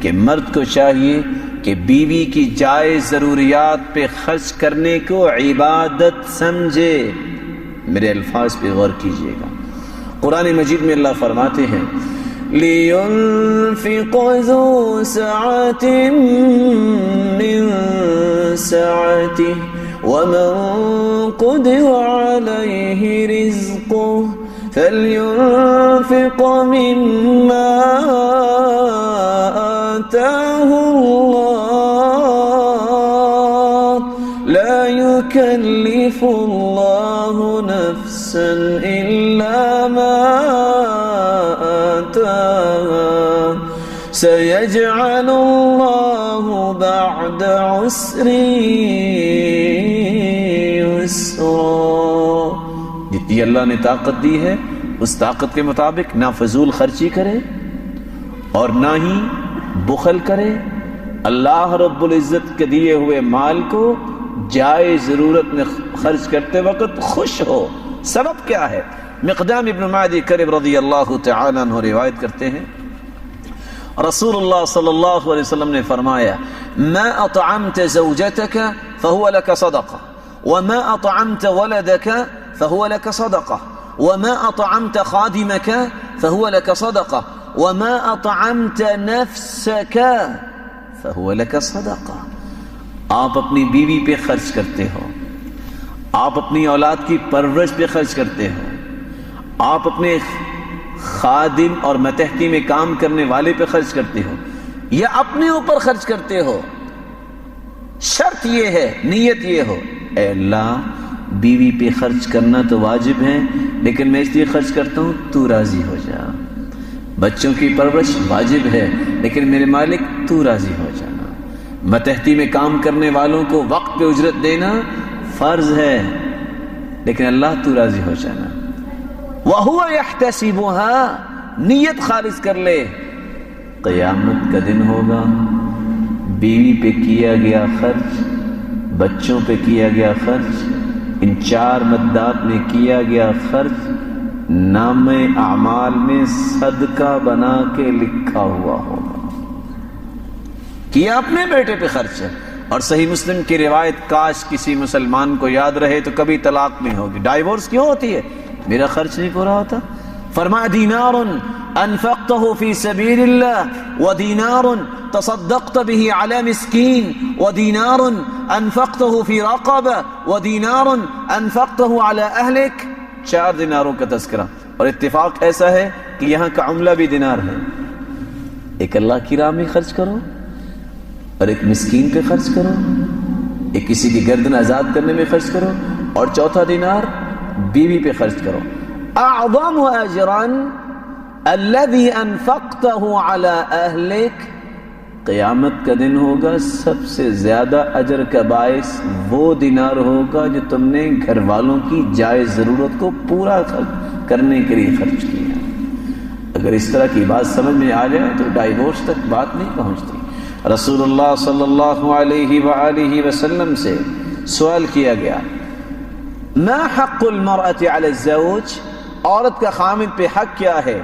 کہ مرد کو چاہیے کہ بیوی کی جائز ضروریات پہ خرچ کرنے کو عبادت سمجھے. میرے الفاظ پہ غور کیجئے گا. قرآن مجید میں اللہ فرماتے ہیں لينفق ذو سعة من سعته ومن قدر عليه رزقه فلينفق مما آتاه الله لا يكلف الله نفسا إلا ما آتاها سيجعل الله بعد عسر يسرا. جتنی اللہ نے طاقت دی ہے اس طاقت کے مطابق نہ فضول خرچی کرے اور نہ ہی بخل کرے. اللہ رب العزت کے دیے ہوئے مال کو جائے ضرورت میں خرچ کرتے وقت خوش ہو. سبب کیا ہے؟ مقدام ابن معدی کرب رضی اللہ تعالی عنہ روایت کرتے ہیں رسول اللہ صلی اللہ علیہ وسلم نے فرمایا ما اطعمت زوجتك فهو لك صدقہ وما اطعمت ولدك فهو لك صدقہ وما اطعمت خادمك فهو لك صدقہ وما اطعمت نفسك فهو لك صدقہ. آپ اپنی بیوی پہ خرچ کرتے ہو, آپ اپنی اولاد کی پرورش پہ خرچ کرتے ہو, آپ اپنے خادم اور متحدی میں کام کرنے والے پہ خرچ کرتے ہو یا اپنے اوپر خرچ کرتے ہو. شرط یہ ہے, نیت یہ ہو اے اللہ بیوی پہ خرچ کرنا تو واجب ہے لیکن میں اس لیے خرچ کرتا ہوں تو راضی ہو جا. بچوں کی پرورش واجب ہے لیکن میرے مالک تو راضی ہو جانا. متحدی میں کام کرنے والوں کو وقت پہ اجرت دینا فرض ہے لیکن اللہ تو راضی ہو جانا. وَهُوَ يَحْتَسِبُهَا, نیت خالص کر لے. قیامت کا دن ہوگا, بیوی پہ کیا گیا خرچ, بچوں پہ کیا گیا خرچ, ان 4 مدات میں کیا گیا خرچ نام اعمال میں صدقہ بنا کے لکھا ہوا ہوگا. کیا اپنے بیٹے پہ خرچ ہے. اور صحیح مسلم کی روایت کاش کسی مسلمان کو یاد رہے تو کبھی طلاق نہیں ہوگی. ڈائیورس کیوں ہوتی ہے؟ میرا خرچ نہیں پورا ہوتا. فرمایا دینار انفقته في سبيل الله ودینار تصدقت به على مسكين ودینار انفقته في رقبة ودینار انفقته على اهلك. 4 دیناروں کا تذکرہ اور اتفاق ایسا ہے کہ یہاں کا عملہ بھی دینار ہے. ایک اللہ کی راہ میں خرچ کرو اور ایک مسکین پہ خرچ کرو, ایک کسی کی گردن آزاد کرنے میں خرچ کرو اور چوتھا دینار بیوی پہ خرچ کرو. اعظم اجرا الذي انفقته على اهلك, قیامت کا دن ہوگا سب سے زیادہ اجر کا باعث وہ دینار ہوگا جو تم نے گھر والوں کی جائز ضرورت کو پورا کرنے کے لیے خرچ کیا. اگر اس طرح کی بات سمجھ میں آ جائے تو ڈائیورس تک بات نہیں پہنچتی. رسول اللہ صلی اللہ علیہ وآلہ وسلم سے سوال کیا گیا ما حق المرأة علی الزوج, عورت کا خامد پہ حق کیا ہے؟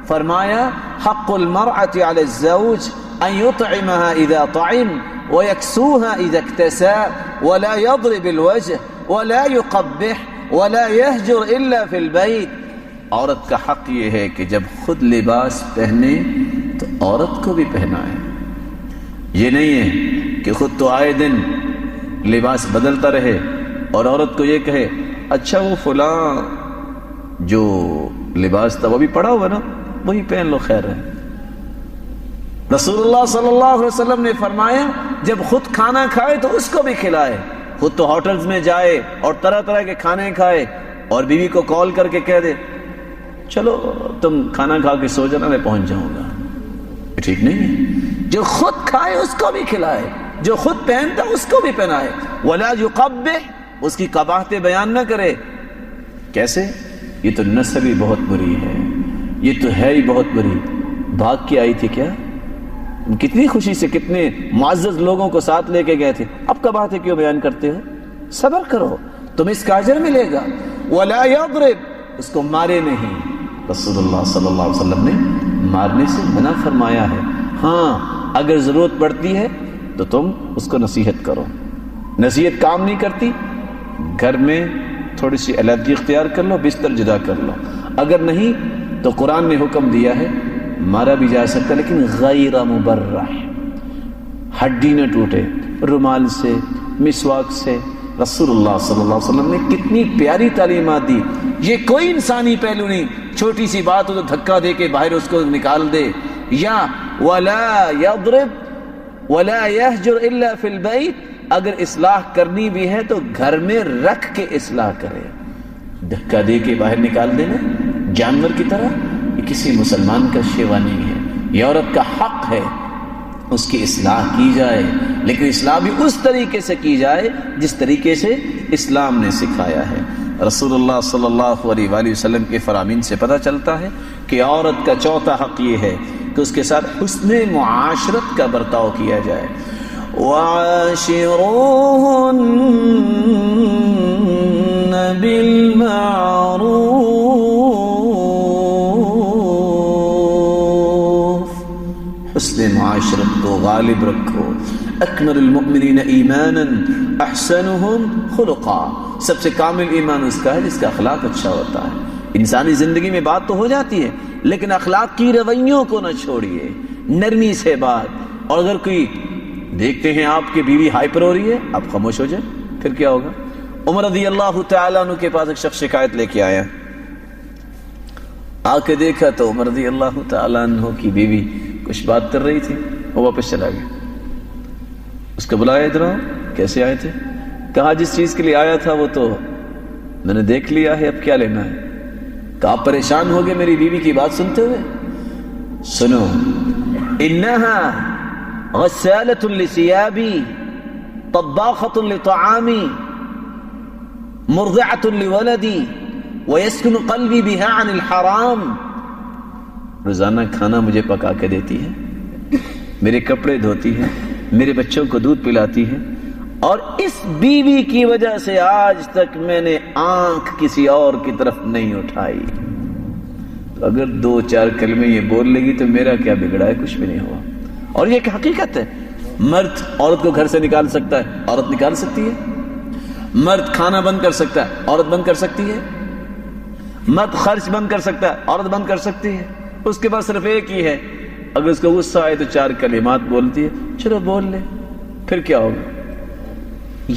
فرمایا حق المرأة علی الزوج ان يطعمها اذا طعم ويكسوها اذا اكتسى ولا يضرب الوجه ولا يقبح ولا يهجر الا في البيت. عورت کا حق یہ ہے کہ جب خود لباس پہنے تو عورت کو بھی پہنائے. یہ نہیں ہے کہ خود تو آئے دن لباس بدلتا رہے اور عورت کو یہ کہے اچھا وہ فلاں جو لباس تھا وہ بھی پڑا ہوا نا وہی پہن لو خیر ہے. رسول اللہ صلی اللہ علیہ وسلم نے فرمایا جب خود کھانا کھائے تو اس کو بھی کھلائے. خود تو ہوٹلز میں جائے اور طرح طرح کے کھانے کھائے اور بیوی کو کال کر کے کہہ دے چلو تم کھانا کھا کے سو جانا میں پہنچ جاؤں گا. ٹھیک نہیں ہے. جو خود کھائے اس کو بھی کھلائے, جو خود پہنتا اس کو بھی پہنائے. ولا يقبح, اس کی قباحتیں بیان نہ کرے. کیسے؟ یہ تو نسل ہی بہت بری ہے, یہ تو ہے ہی بہت بری. بھاگ کے آئی تھی کیا؟ کتنی خوشی سے کتنے معزز لوگوں کو ساتھ لے کے گئے تھے, اب قباحتیں کیوں بیان کرتے ہو؟ صبر کرو تمہیں اس کا اجر ملے گا. ولا يضرب, اس کو مارے نہیں. رسول اللہ صلی اللہ علیہ وسلم نے مارنے سے منع فرمایا ہے. ہاں اگر ضرورت پڑتی ہے تو تم اس کو نصیحت کرو. نصیحت کام نہیں کرتی, گھر میں تھوڑی سی علیحدگی اختیار کر لو, بستر جدا کر لو. اگر نہیں تو قرآن نے حکم دیا ہے مارا بھی جا سکتا لیکن غیر مبرح، ہڈی نہ ٹوٹے، رومال سے، مسواک سے۔ رسول اللہ صلی اللہ علیہ وسلم نے کتنی پیاری تعلیمات دی۔ یہ کوئی انسانی پہلو نہیں، چھوٹی سی بات ہو تو دھکا دے کے باہر اس کو نکال دے، یا ولا یضرب ولا یہجر الا فی البیت، اگر اصلاح کرنی بھی ہے تو گھر میں رکھ کے اصلاح کرے، دھکا دے کے باہر نکال دینا جانور کی طرح، یہ کسی مسلمان کا شیوا نہیں ہے۔ یہ عورت کا حق ہے اس کی اصلاح کی جائے، لیکن اصلاح بھی اس طریقے سے کی جائے جس طریقے سے اسلام نے سکھایا ہے۔ رسول اللہ صلی اللہ علیہ وآلہ وسلم کے فرامین سے پتہ چلتا ہے کہ عورت کا چوتھا حق یہ ہے کہ اس کے ساتھ حسن معاشرت کا برتاؤ کیا جائے۔ وَعَاشِرُوهُنَّ بِالْمَعْرُوفِ، حسن معاشرت کو غالب رکھو۔ اکمل المؤمنین ایمانا احسنہم خلقا، سب سے کامل ایمان اس کا ہے جس کا اخلاق اچھا ہوتا ہے۔ انسانی زندگی میں بات تو ہو جاتی ہے لیکن اخلاق کی رویوں کو نہ چھوڑیے، نرمی سے بات۔ اور اگر کوئی دیکھتے ہیں آپ کی بیوی ہائپر ہو رہی ہے، آپ خاموش ہو جائیں، پھر کیا ہوگا؟ عمر رضی اللہ تعالیٰ عنہ کے پاس ایک شخص شکایت لے کے آیا، آ کے دیکھا تو عمر رضی اللہ تعالیٰ عنہ کی بیوی کچھ بات کر رہی تھی، وہ واپس چلا گیا۔ اس کو بلایا، ادھر آؤ، کیسے آئے تھے؟ کہا جس چیز کے لیے آیا تھا وہ تو میں نے دیکھ لیا ہے، اب کیا لینا ہے؟ کہا آپ پریشان ہو گئے میری بیوی کی بات سنتے ہوئے؟ سنو، انہا غسالۃ لثیابی، طباخۃ لطعامی، مرضعۃ لولدی، ویسکن قلبی بہا عن الحرام۔ روزانہ کھانا مجھے پکا کے دیتی ہے، میرے کپڑے دھوتی ہے، میرے بچوں کو دودھ پلاتی ہے، اور اس بیوی کی وجہ سے آج تک میں نے آنکھ کسی اور کی طرف نہیں اٹھائی۔ تو اگر دو چار کلمے یہ بول لے گی تو میرا کیا بگڑا ہے؟ کچھ بھی نہیں ہوا۔ اور یہ ایک حقیقت ہے، مرد عورت کو گھر سے نکال سکتا ہے، عورت نکال سکتی ہے۔ مرد کھانا بند کر سکتا ہے، عورت بند کر سکتی ہے۔ مرد خرچ بند کر سکتا ہے، عورت بند کر سکتی ہے۔ اس کے پاس صرف ایک ہی ہے، اگر اس کو غصہ آئے تو چار کلمات بولتی ہے، چلو بول لے، پھر کیا ہوگا؟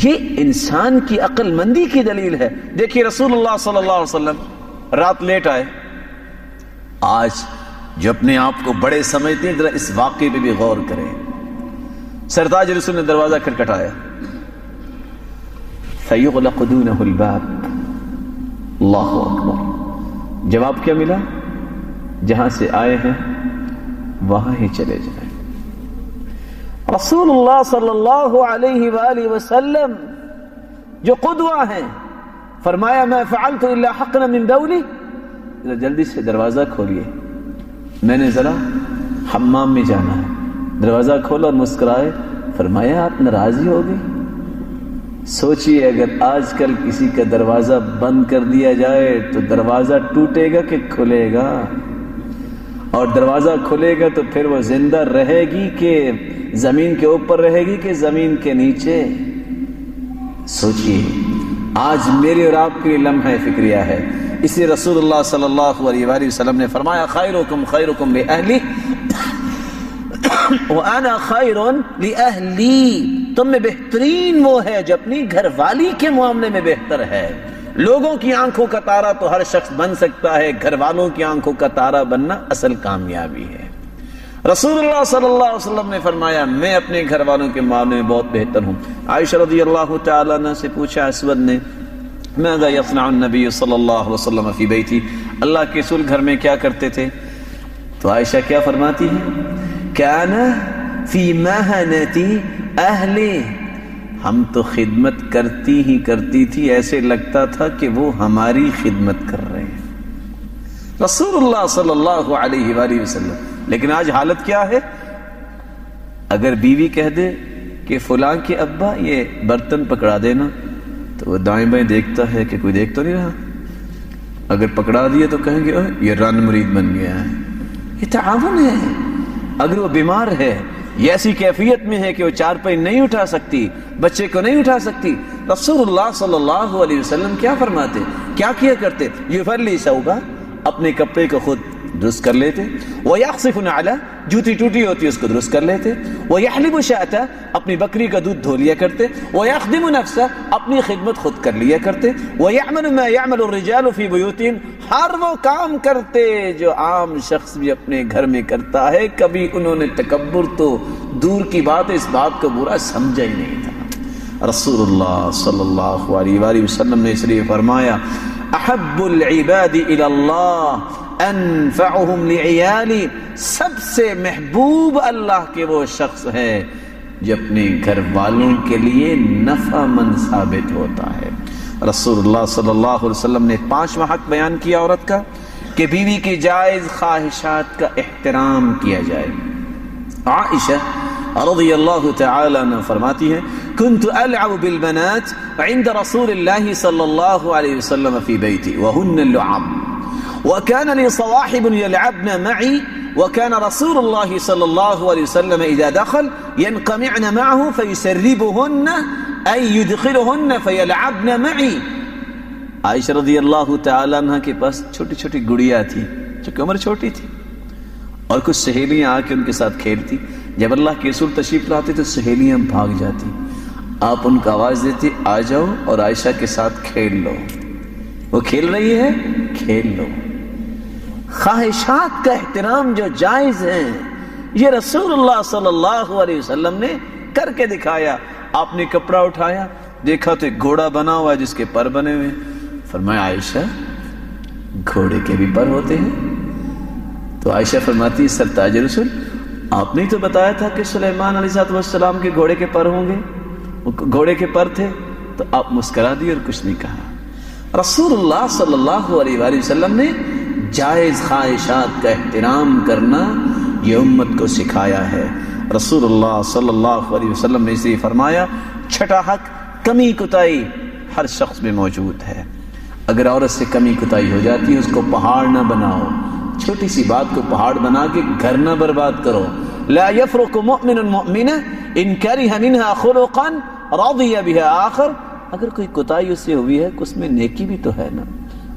یہ انسان کی عقل مندی کی دلیل ہے۔ دیکھیے رسول اللہ صلی اللہ علیہ وسلم رات لیٹ آئے۔ آج جو اپنے آپ کو بڑے سمجھتے ہیں ذرا اس واقعے پہ بھی غور کریں۔ سرتاج رسول نے دروازہ کھٹکھٹایا، فَيُغْلَقُ دُونَهُ الْبَابُ، اللہ اکبر۔ جواب کیا ملا؟ جہاں سے آئے ہیں وہاں ہی چلے جائیں۔ رسول اللہ صلی اللہ علیہ وآلہ وسلم جو قدوہ ہیں، فرمایا میں فعلت الا حقنا من بولی، جلدی سے دروازہ کھولیے، میں نے ذرا حمام میں جانا ہے۔ دروازہ کھولا اور مسکرائے، فرمایا آپ ناراضی ہو گئی؟ سوچئے اگر آج کل کسی کا دروازہ بند کر دیا جائے تو دروازہ ٹوٹے گا کہ کھلے گا؟ اور دروازہ کھلے گا تو پھر وہ زندہ رہے گی کہ زمین کے اوپر رہے گی کہ زمین کے نیچے؟ سوچئے، آج میرے اور آپ کے لیے لمحہ فکریہ ہے۔ اسی رسول اللہ صلی اللہ علیہ وآلہ وسلم نے فرمایا خیرکم خیرکم لأہلی وَأَنَا خَيْرٌ لِأَهْلِي، تم میں بہترین وہ ہے جو اپنی گھر والی کے معاملے میں بہتر ہے۔ لوگوں کی آنکھوں کا تارا تو ہر شخص بن سکتا ہے، گھر والوں کی آنکھوں کا تارا بننا اصل کامیابی ہے۔ رسول اللہ صلی اللہ علیہ وسلم نے فرمایا میں اپنے گھر والوں کے معاملے میں بہت بہتر ہوں۔ عائشہ رضی اللہ تعالیٰ عنہ سے پوچھا اسود نے، ماذا یصنع النبی صلی اللہ علیہ وسلم فی بیتی، اللہ کے رسول گھر میں کیا کرتے تھے؟ تو عائشہ کیا فرماتی ہے؟ کان فی مہنتی اہلی، ہم تو خدمت کرتی ہی کرتی تھی، ایسے لگتا تھا کہ وہ ہماری خدمت کر رہے ہیں۔ رسول اللہ صلی اللہ علیہ وآلہ وسلم۔ لیکن آج حالت کیا ہے؟ اگر بیوی کہہ دے کہ فلاں کے ابا یہ برتن پکڑا دینا، تو وہ دائیں بائیں دیکھتا ہے کہ کوئی دیکھ تو نہیں رہا۔ اگر پکڑا دیا تو کہیں گے یہ رن مرید بن گیا ہے۔ یہ تعاون ہے۔ اگر وہ بیمار ہے، یہ ایسی کیفیت میں ہے کہ وہ چارپائی نہیں اٹھا سکتی، بچے کو نہیں اٹھا سکتی، رسول اللہ صلی اللہ علیہ وسلم کیا فرماتے، کیا کیا کرتے؟ یفلی ثوبہ، اپنے کپڑے کو خود درست کر لیتے. وَيَخْصِفُ نَعْلَهُ جوتی ٹوٹی ہوتی اس کو درست کر لیتے. وَيَحْلِبُ شَاةَ اپنی بکری کا دودھ دھو لیا کرتے. وَيَخْدِمُ نَفْسَهُ اپنی خدمت خود کر لیا کرتے. وَيَعْمَلُ مَا يَعْمَلُ الرِّجَالُ فِي بُيُوتِهِمْ ہر وہ کام کرتے جو عام شخص بھی اپنے گھر میں کرتا ہے. کبھی انہوں نے تکبر تو دور کی بات اس بات کو برا سمجھا ہی نہیں تھا. رسول اللہ صلی اللہ علیہ وآلہ وسلم نے اس لیے فرمایا احب العباد الى اللہ انفعهم لعیالی، سب سے محبوب اللہ کے وہ شخص ہے جو اپنے گھر والوں کے لیے نفع مند ثابت ہوتا ہے. رسول اللہ صلی اللہ علیہ وسلم نے 5واں حق بیان کیا عورت کا کہ بیوی کی جائز خواہشات کا احترام کیا جائے. عائشہ رضی اللہ تعالی عنہ فرماتی ہے كنت ألعب بالبنات عند رسول الله صلى الله عليه وسلم في بيتي وهن اللعاب وكان لي صواحب يلعبن معي وكان رسول الله صلى الله عليه وسلم إذا دخل ينقمعن معه فيسربهن أي يدخلهن فيلعبن معي. عائشہ رضی اللہ تعالی عنہ کے پاس چھوٹی چھوٹی گڑیا تھی چونکہ عمر چھوٹی تھی اور کچھ سہیلیاں آ کے ان کے ساتھ کھیلتی. جب اللہ کے رسول تشریف لاتے تو سہیلیاں بھاگ جاتی. آپ ان کو آواز دیتی آ جاؤ اور عائشہ کے ساتھ کھیل لو. وہ کھیل رہی ہے کھیل لو. خواہشات کا احترام جو جائز ہیں یہ رسول اللہ صلی اللہ علیہ وسلم نے کر کے دکھایا. آپ نے کپڑا اٹھایا دیکھا تو ایک گھوڑا بنا ہوا ہے جس کے پر بنے ہوئے. فرمایا عائشہ گھوڑے کے بھی پر ہوتے ہیں؟ تو عائشہ فرماتی سرتاج رسول آپ نے تو بتایا تھا کہ سلیمان علیہ السلام کے گھوڑے کے پر ہوں گے. گھوڑے کے پر تھے تو آپ مسکرا دی اور کچھ نہیں کہا. رسول اللہ صلی اللہ علیہ وآلہ وسلم نے جائز خواہشات کا احترام کرنا یہ امت کو سکھایا ہے. رسول اللہ صلی اللہ علیہ وسلم نے اسے فرمایا 6واں حق کمی کوتاہی ہر شخص میں موجود ہے. اگر عورت سے کمی کوتاہی ہو جاتی ہے اس کو پہاڑ نہ بناؤ. چھوٹی سی بات کو پہاڑ بنا کے گھر نہ برباد کرو. لا يفرق مؤمن مؤمنہ ان کرہ منها خلقا رضی بها آخر. اگر کوئی کوتاہی اس سے ہوئی ہے اس میں نیکی بھی تو ہے نا.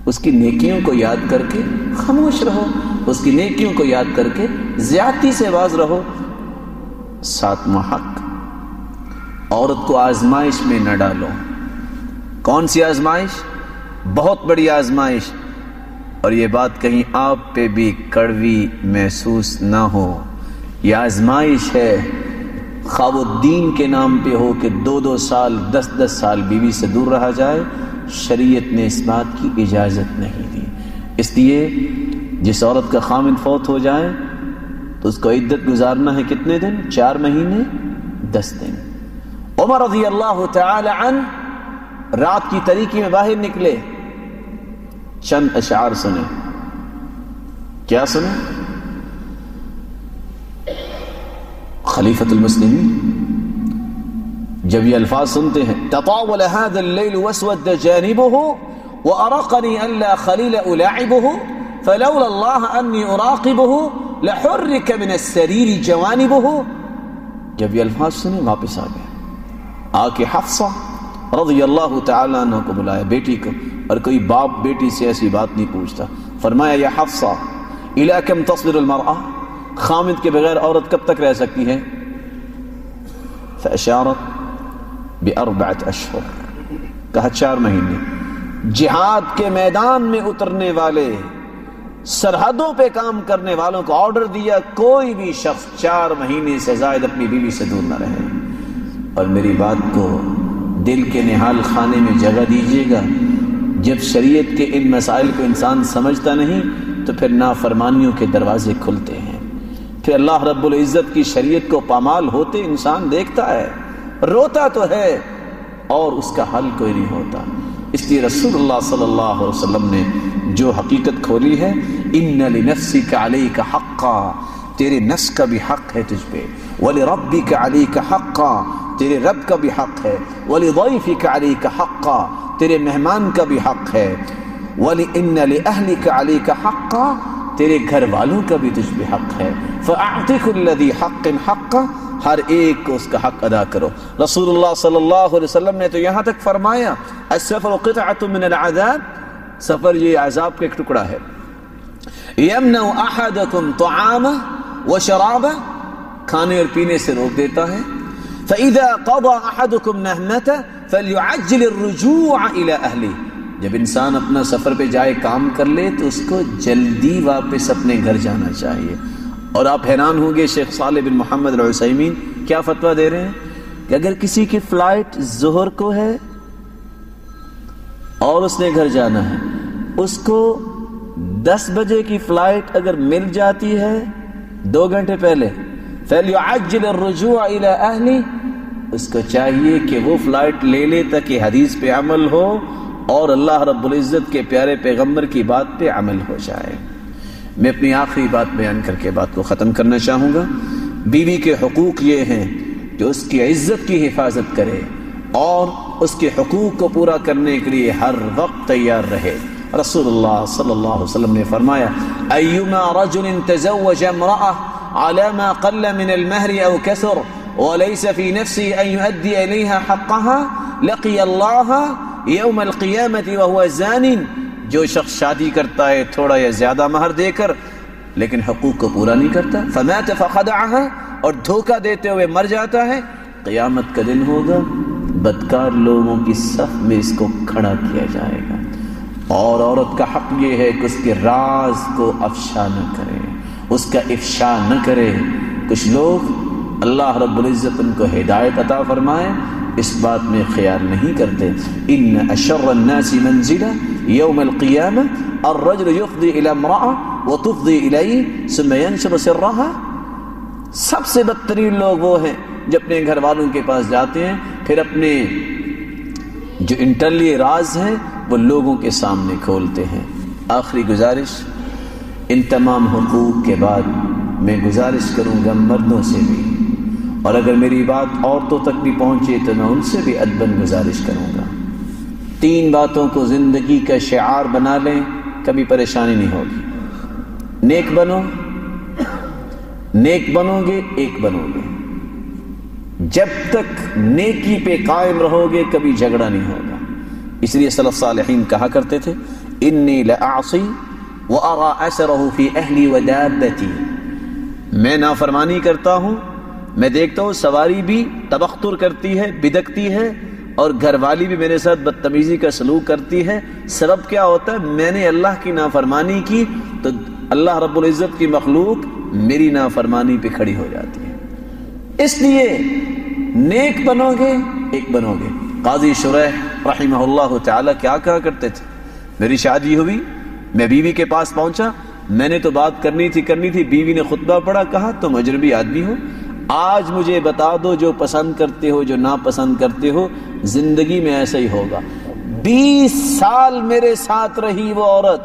اس کی نیکیوں کو یاد کر کے خاموش رہو. اس کی نیکیوں کو یاد کر کے زیادتی سے باز رہو. 7واں حق عورت کو آزمائش میں نہ ڈالو. کون سی آزمائش؟ بہت بڑی آزمائش. اور یہ بات کہیں آپ پہ بھی کڑوی محسوس نہ ہو. یہ آزمائش ہے خواہ وہ دین کے نام پہ ہو کہ 2 سال 10 سال بیوی سے دور رہا جائے. شریعت نے اس بات کی اجازت نہیں دی. اس لیے جس عورت کا خامد فوت ہو جائے تو اس کو عدت گزارنا ہے کتنے دن؟ 4 مہینے 10 دن. عمر رضی اللہ تعالی عنہ رات کی تاریکی میں باہر نکلے. چند اشعار سنیں. کیا سنیں؟ خلیفۃ المسلمین جب یہ الفاظ سنتے ہیں تطاول هذا الليل واسود جانبه وارقني الا خليل الاعبه فلولا الله اني اراقبه لحرك من السرير جوانبه. جب یہ الفاظ سنے واپس آ گئے. آ کے حفصہ رضی اللہ تعالیٰ عنہ کو بلایا بیٹی کو. اور کوئی باپ بیٹی سے ایسی بات نہیں پوچھتا. فرمایا یا حفصہ الی کم تصبر المرأة، خامد کے بغیر عورت کب تک رہ سکتی ہے؟ فاشارت ب4 اشہر، کہا 4 مہینے. جہاد کے میدان میں اترنے والے سرحدوں پہ کام کرنے والوں کو آرڈر دیا کوئی بھی شخص 4 مہینے سے زائد اپنی بیوی سے دور نہ رہے. اور میری بات کو دل کے نہال خانے میں جگہ دیجیے گا. جب شریعت کے ان مسائل کو انسان سمجھتا نہیں تو پھر نافرمانیوں کے دروازے کھلتے ہیں. پھر اللہ رب العزت کی شریعت کو پامال ہوتے انسان دیکھتا ہے، روتا تو ہے اور اس کا حل کوئی نہیں ہوتا. اس لیے رسول اللہ صلی اللہ علیہ وسلم نے جو حقیقت کھولی ہے ان لنفسک علیک حقا، تیرے نفس کا بھی حق ہے تجھ پہ. ولربک علیک حقا، تیرے رب کا بھی حق ہے. ولضیفک علیک حقا، تیرے مہمان کا بھی حق ہے. وَلِإِنَّ لِأَهْلِكَ عَلَيْكَ حَقًّا، تیرے گھر والوں کا بھی تجھ پہ حق ہے. فَأَعْطِ كُلَّ ذِي حَقٍّ حَقًّا، ہر ایک کو اس کا حق ادا کرو. رسول اللہ صلی اللہ علیہ وسلم نے تو یہاں تک فرمایا السفر قطعۃ من العذاب، سفر یہ عذاب کا ایک ٹکڑا ہے. یمنع احدکم طعامہ وشرابہ، کھانے اور پینے سے روک دیتا ہے. فَإِذَا قَضَى أَحَدُكُمْ نَهْمَتَهُ فَلْيُعَجِّلِ الرُّجُوعَ إِلَىٰ أَهْلِهِ. جب انسان اپنا سفر پہ جائے کام کر لے تو اس کو جلدی واپس اپنے گھر جانا چاہیے. اور آپ حیران ہوں گے شیخ صالح بن محمد العثیمین کیا فتویٰ دے رہے ہیں کہ اگر کسی کی فلائٹ ظہر کو ہے اور اس نے گھر جانا ہے، اس کو 10 بجے کی فلائٹ اگر مل جاتی ہے 2 گھنٹے پہلے، فَلْيُعَجِّلِ الرُّجُوعَ إِلَىٰ أَهْلِهِ، اس کو چاہیے کہ وہ فلائٹ لے لے تاکہ حدیث پہ عمل ہو اور اللہ رب العزت کے پیارے پیغمبر کی بات پہ عمل ہو جائے. میں اپنی آخری بات بیان کر کے بات کو ختم کرنا چاہوں گا. بیوی کے حقوق یہ ہیں کہ اس کی عزت کی حفاظت کرے اور اس کے حقوق کو پورا کرنے کے لیے ہر وقت تیار رہے. رسول اللہ صلی اللہ علیہ وسلم نے فرمایا ایما رجل تزوج امرأة على ما قل من المهر او كثر وليس في نفسه ان يؤدي اليها حقها لقي الله يوم القيامة وهو زان. جو شخص شادی کرتا ہے تھوڑا یا زیادہ مہر دے کر لیکن حقوق کو پورا نہیں کرتا، فمات فخدعها، اور دھوکہ دیتے ہوئے مر جاتا ہے، قیامت کا دن ہوگا بدکار لوگوں کی صف میں اس کو کھڑا کیا جائے گا. اور عورت کا حق یہ ہے کہ اس کے راز کو افشا نہ کرے، اس کا افشا نہ کرے. کچھ لوگ اللہ رب العزت ان کو ہدایت عطا فرمائے اس بات میں خیال نہیں کرتے. ان اشر الناس منزلہ یوم القیامہ الرجل یفضی الی امرأة وتفضی الیہ ثم ینشر سرها. سب سے بدترین لوگ وہ ہیں جو اپنے گھر والوں کے پاس جاتے ہیں پھر اپنے جو انٹرنلی راز ہیں وہ لوگوں کے سامنے کھولتے ہیں. آخری گزارش، ان تمام حقوق کے بعد میں گزارش کروں گا مردوں سے بھی، اور اگر میری بات عورتوں تک بھی پہنچے تو میں ان سے بھی ادباً گزارش کروں گا. 3 باتوں کو زندگی کا شعار بنا لیں، کبھی پریشانی نہیں ہوگی. نیک بنو، نیک بنو گے ایک بنو گے. جب تک نیکی پہ قائم رہو گے کبھی جھگڑا نہیں ہوگا. اس لیے سلف صالحین کہا کرتے تھے انی لأعصی وأرى أثره في أهلي ودابتي. میں نافرمانی کرتا ہوں، میں دیکھتا ہوں سواری بھی تبختر کرتی ہے، بدکتی ہے، اور گھر والی بھی میرے ساتھ بدتمیزی کا سلوک کرتی ہے. سبب کیا ہوتا ہے؟ میں نے اللہ کی نافرمانی کی تو اللہ رب العزت کی مخلوق میری نافرمانی پہ کھڑی ہو جاتی ہے. اس لیے نیک بنو گے ایک بنو گے. قاضی شریح رحمہ اللہ تعالی کیا کہا کرتے تھے؟ میری شادی ہوئی، میں بیوی کے پاس پہنچا، میں نے تو بات کرنی تھی، بیوی نے خطبہ پڑھا، کہا تم اجنبی آدمی ہو، آج مجھے بتا دو جو پسند کرتے ہو جو ناپسند کرتے ہو. زندگی میں ایسا ہی ہوگا. 20 سال میرے ساتھ رہی وہ عورت،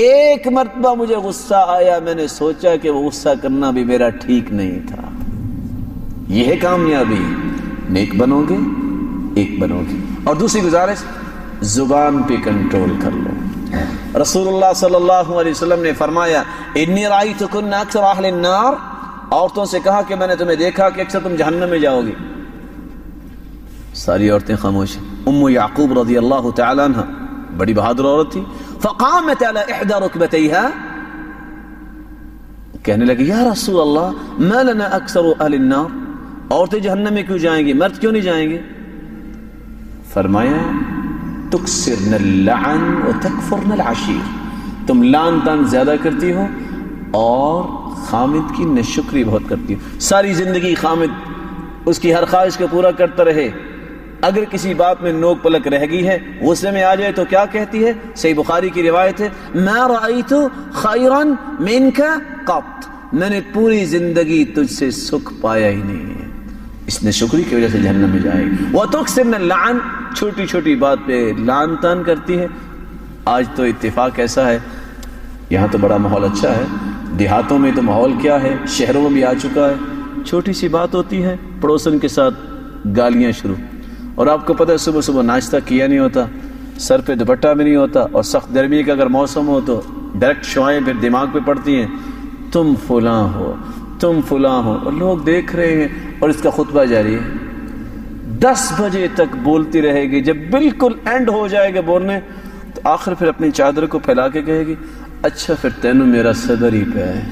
ایک مرتبہ مجھے غصہ آیا، میں نے سوچا کہ وہ غصہ کرنا بھی میرا ٹھیک نہیں تھا. یہ ہے کامیابی. نیک بنو گے ایک بنو گے. اور دوسری گزارش، زبان پہ کنٹرول کر لو. رسول اللہ صلی اللہ علیہ وسلم نے فرمایا انی رأیتکن اکثر اہل النار. عورتوں سے کہا کہ میں نے تمہیں دیکھا کہ اکثر تم جہنم میں جاؤ گی. ساری عورتیں خاموش. ام یعقوب رضی اللہ تعالی عنہ بڑی بہادر عورت تھی. فقامت علی احدى رکبتیها، کہنے لگی یا رسول اللہ ما لنا اکثر اہل النار، عورتیں جہنم میں کیوں جائیں گی، مرد کیوں نہیں جائیں گے؟ فرمایا تکسرن اللعن وتکفرن العشیر، تم لعن تان زیادہ کرتی ہو اور خامد کی ناشکری بہت کرتی ہو. ساری زندگی خامد اس کی ہر خواہش کو پورا کرتا رہے، اگر کسی بات میں نوک پلک رہ گئی ہے غصے میں آ جائے تو کیا کہتی ہے؟ صحیح بخاری کی روایت ہے ما رأیت خیرا منک قط، میں نے پوری زندگی تجھ سے سکھ پایا ہی نہیں ہے. اس نے شکری کی وجہ سے جہنم میں جائے گی. وتکسرن اللعن، چھوٹی چھوٹی بات پہ لعن تان کرتی ہے. آج تو اتفاق ایسا ہے، یہاں تو بڑا ماحول اچھا ہے، دیہاتوں میں تو ماحول کیا ہے، شہروں میں بھی آ چکا ہے. چھوٹی سی بات ہوتی ہے پڑوسن کے ساتھ گالیاں شروع. اور آپ کو پتہ ہے صبح صبح ناشتہ کیا نہیں ہوتا، سر پہ دوپٹہ بھی نہیں ہوتا، اور سخت گرمی کا اگر موسم ہو تو ڈائریکٹ شوائیں پھر دماغ پہ پڑتی ہیں، تم فلاں ہو تم فلاں ہو، اور لوگ دیکھ رہے ہیں اور اس کا خطبہ جاری ہے. 10 بجے تک بولتی رہے گی. جب بالکل اینڈ ہو جائے گا بولنے، تو آخر پھر اپنی چادر کو پھیلا کے کہے گی اچھا پھر تینوں میرا صبر ہی پہ ہے.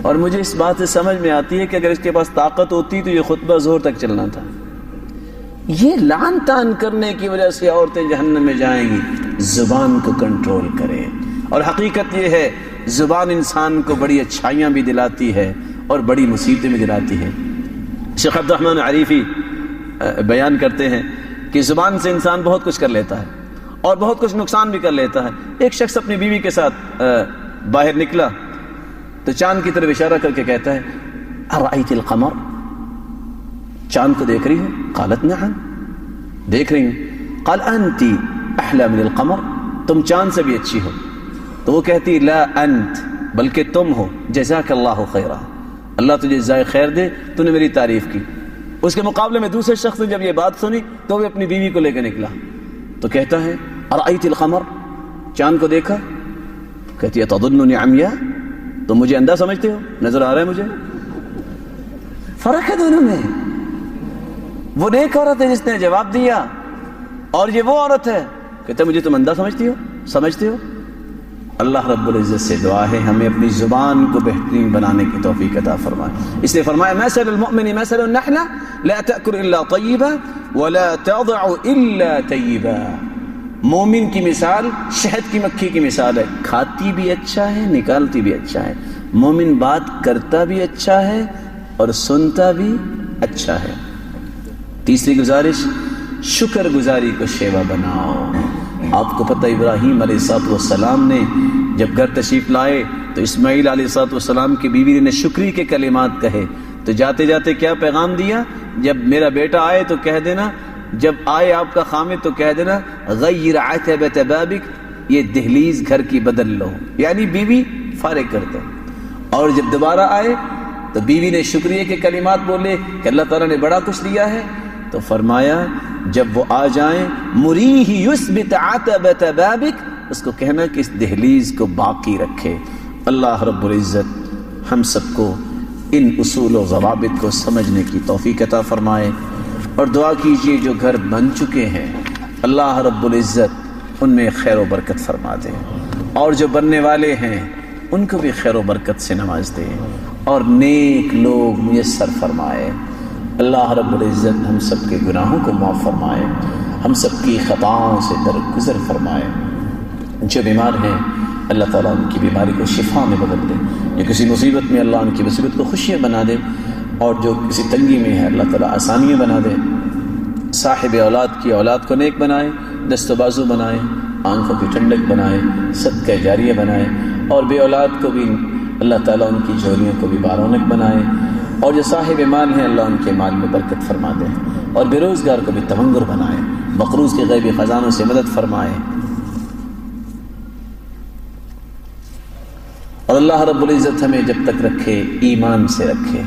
اور مجھے اس بات سے سمجھ میں آتی ہے کہ اگر اس کے پاس طاقت ہوتی تو یہ خطبہ زور تک چلنا تھا. یہ لعن طعن کرنے کی وجہ سے عورتیں جہنم میں جائیں گی. زبان کو کنٹرول کریں. اور حقیقت یہ ہے زبان انسان کو بڑی اچھائیاں بھی دلاتی ہے اور بڑی مصیبتیں بھی دلاتی ہے. شیخ عبد الرحمن عریفی بیان کرتے ہیں کہ زبان سے انسان بہت کچھ کر لیتا ہے اور بہت کچھ نقصان بھی کر لیتا ہے. ایک شخص اپنی بیوی کے ساتھ باہر نکلا تو چاند کی طرف اشارہ کر کے کہتا ہے ارأیت القمر، چاند کو دیکھ رہی ہو؟ قالت نعم، دیکھ رہی ہوں. قال انت احلی من القمر، تم چاند سے بھی اچھی ہو. تو وہ کہتی لا انت، بلکہ تم ہو. جزاک اللہ خیرا، اللہ تجھے جزائے خیر دے، تو نے میری تعریف کی. اس کے مقابلے میں دوسرے شخص نے جب یہ بات سنی تو وہ اپنی بیوی کو لے کے نکلا تو کہتا ہے ارأیت القمر، چاند کو دیکھا؟ کہتی ہے تظننی عمیاء، تم مجھے اندھا سمجھتے ہو؟ نظر آ رہا ہے مجھے؟ فرق ہے دونوں میں. وہ نیک عورت ہے جس نے جواب دیا اور یہ وہ عورت ہے کہتا ہے مجھے تم اندھا سمجھتے ہو. اللہ رب العزت سے دعا ہے ہمیں اپنی زبان کو بہترین بنانے کی توفیق عطا فرمائے. اس لیے فرمایا مثل المؤمن مثل النحلہ لا تأکل الا طیبا ولا تضع الا طیبا. مومن کی مثال شہد کی مکھی کی مثال ہے، کھاتی بھی اچھا ہے نکالتی بھی اچھا ہے. مومن بات کرتا بھی اچھا ہے اور سنتا بھی اچھا ہے. تیسری گزارش، شکر گزاری کو شیوا بناؤ. آپ کو پتہ ابراہیم علیہ السلام نے جب گھر تشریف لائے تو اسماعیل علیہ السلام کی بیوی نے شکری کے کلمات کہے تو جاتے جاتے کیا پیغام دیا؟ جب میرا بیٹا آئے تو کہہ دینا، جب آئے آپ کا خامد تو کہہ دینا غیر عتبۃ بابک، یہ دہلیز گھر کی بدل لو، یعنی بیوی فارغ کر دو. اور جب دوبارہ آئے تو بیوی نے شکریہ کے کلمات بولے کہ اللہ تعالیٰ نے بڑا کچھ دیا ہے. تو فرمایا جب وہ آ جائیں مریہ یثبت عتبۃ بابک، اس کو کہنا کہ اس دہلیز کو باقی رکھے. اللہ رب العزت ہم سب کو ان اصول و ضوابط کو سمجھنے کی توفیق عطا فرمائے. اور دعا کیجئے جو گھر بن چکے ہیں اللہ رب العزت ان میں خیر و برکت فرما دے، اور جو بننے والے ہیں ان کو بھی خیر و برکت سے نواز دے اور نیک لوگ میسر فرمائے. اللہ رب العزت ہم سب کے گناہوں کو معاف فرمائے، ہم سب کی خطاؤں سے درگزر فرمائے. جو بیمار ہیں اللہ تعالیٰ ان کی بیماری کو شفا میں بدل دے، جو کسی مصیبت میں اللہ ان کی مصیبت کو خوشیاں بنا دے، اور جو کسی تنگی میں ہے اللہ تعالیٰ آسانیاں بنا دے. صاحب اولاد کی اولاد کو نیک بنائے، دست و بازو بنائے، آنکھوں کی ٹھنڈک بنائے، صدقہ جاریہ بنائے. اور بے اولاد کو بھی اللہ تعالیٰ ان کی جولیوں کو بھی بارونق بنائے. اور جو صاحب مال ہیں اللہ ان کے مال میں برکت فرما دے، اور بے روزگار کو بھی تمنگر بنائے، مقروض کے غیبی خزانوں سے مدد فرمائے. اور اللہ رب العزت ہمیں جب تک رکھے ایمان سے رکھے،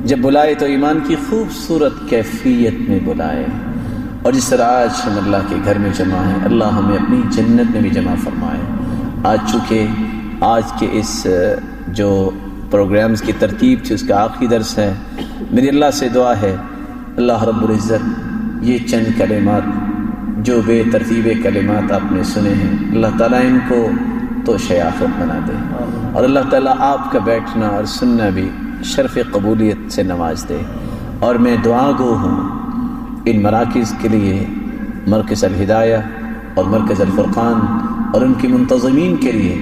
جب بلائے تو ایمان کی خوبصورت کیفیت میں بلائے. اور جس طرح آج ہم اللہ کے گھر میں جمع ہیں اللہ ہمیں اپنی جنت میں بھی جمع فرمائے. آج چونکہ آج کے اس جو پروگرامز کی ترتیب تھی اس کا آخری درس ہے، میری اللہ سے دعا ہے اللہ رب العزت یہ چند کلمات جو بے ترتیب کلمات آپ نے سنے ہیں اللہ تعالیٰ ان کو تو شیاخت بنا دے، اور اللہ تعالیٰ آپ کا بیٹھنا اور سننا بھی شرف قبولیت سے نواز دے. اور میں دعا گو ہوں ان مراکز کے لیے، مرکز الہدایہ اور مرکز الفرقان اور ان کی منتظمین کے لیے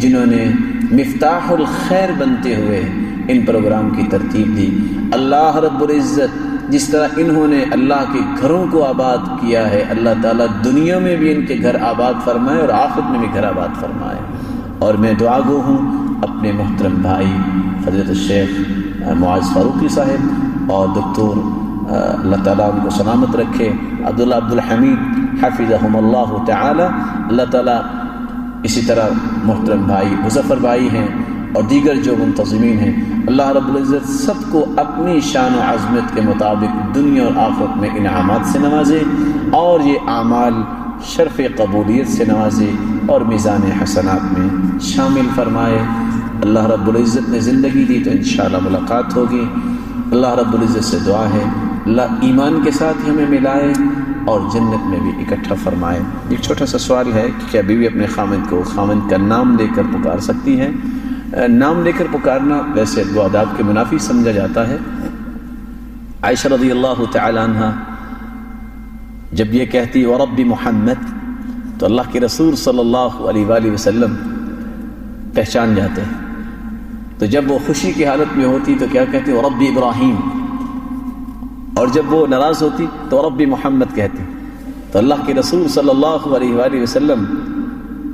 جنہوں نے مفتاح الخیر بنتے ہوئے ان پروگرام کی ترتیب دی. اللہ رب العزت جس طرح انہوں نے اللہ کے گھروں کو آباد کیا ہے اللہ تعالیٰ دنیا میں بھی ان کے گھر آباد فرمائے اور آخرت میں بھی گھر آباد فرمائے. اور میں دعا گو ہوں اپنے محترم بھائی حضرت الشیخ معاذ فاروقی صاحب اور دکتور اللہ تعالیٰ ان کو سلامت رکھے، عبداللہ عبدالحمید حفظہم اللہ تعالی. اللہ تعالیٰ اسی طرح محترم بھائی مظفر بھائی ہیں اور دیگر جو منتظمین ہیں اللہ رب العزت سب کو اپنی شان و عظمت کے مطابق دنیا اور آخرت میں انعامات سے نوازے، اور یہ اعمال شرف قبولیت سے نوازے اور میزان حسنات میں شامل فرمائے. اللہ رب العزت نے زندگی دی تو انشاءاللہ ملاقات ہوگی. اللہ رب العزت سے دعا ہے اللہ ایمان کے ساتھ ہی ہمیں ملائے اور جنت میں بھی اکٹھا فرمائے۔ ایک چھوٹا سا سوال ہے کہ کیا بیوی اپنے خامند کو خامند کا نام لے کر پکار سکتی ہے؟ نام لے کر پکارنا ویسے دو آداب کے منافی سمجھا جاتا ہے۔ عائشہ رضی اللہ تعالی عنہ جب یہ کہتی ورب محمد تو اللہ کے رسول صلی اللہ علیہ وآلہ وسلم پہچان جاتے ہیں۔ تو جب وہ خوشی کی حالت میں ہوتی تو کیا کہتی ورب ابراہیم، اور جب وہ ناراض ہوتی تو رب محمد کہتی۔ تو اللہ کے رسول صلی اللہ علیہ وآلہ وسلم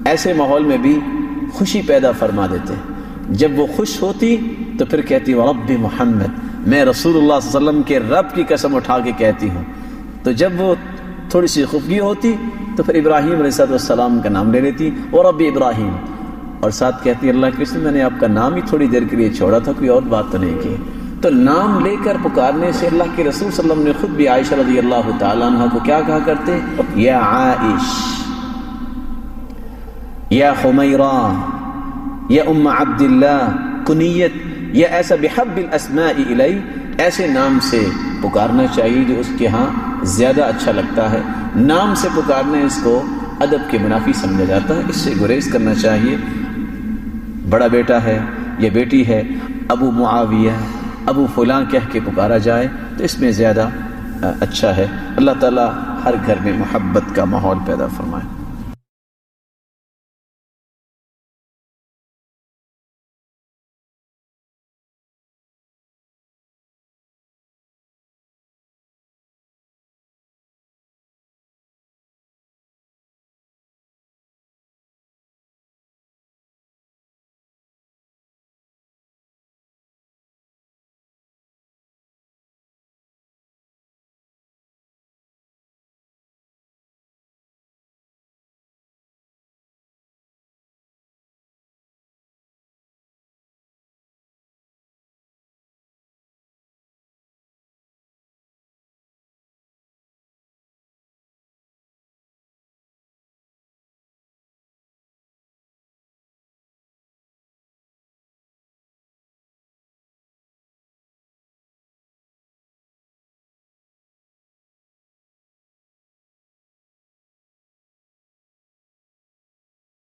ایسے ماحول میں بھی خوشی پیدا فرما دیتے۔ جب وہ خوش ہوتی تو پھر کہتی رب محمد، میں رسول اللہ صلی اللہ علیہ وسلم کے رب کی قسم اٹھا کے کہتی ہوں۔ تو جب وہ تھوڑی سی خفگی ہوتی تو پھر ابراہیم علیہ السلام کا نام لے لیتی اور رب ابراہیم، اور ساتھ کہتی اللہ کے رسول میں نے آپ کا نام ہی تھوڑی دیر کے لیے چھوڑا تھا، کوئی اور بات تو نہیں کی۔ تو نام لے کر پکارنے سے اللہ کے رسول صلی اللہ علیہ وسلم نے خود بھی عائشہ رضی اللہ تعالیٰ عنہ کو کیا کہا کرتے؟ یا عائش، یا خمیرہ، یا ام عبداللہ، کنیت، یا ایسا بحب الاسماء الی، ایسے نام سے پکارنا چاہیے جو اس کے ہاں زیادہ اچھا لگتا ہے۔ نام سے پکارنے اس کو ادب کے منافی سمجھا جاتا ہے، اس سے گریز کرنا چاہیے۔ بڑا بیٹا ہے یا بیٹی ہے، ابو معاویہ، ابو فلاں کہہ کے پکارا جائے تو اس میں زیادہ اچھا ہے۔ اللہ تعالیٰ ہر گھر میں محبت کا ماحول پیدا فرمائے۔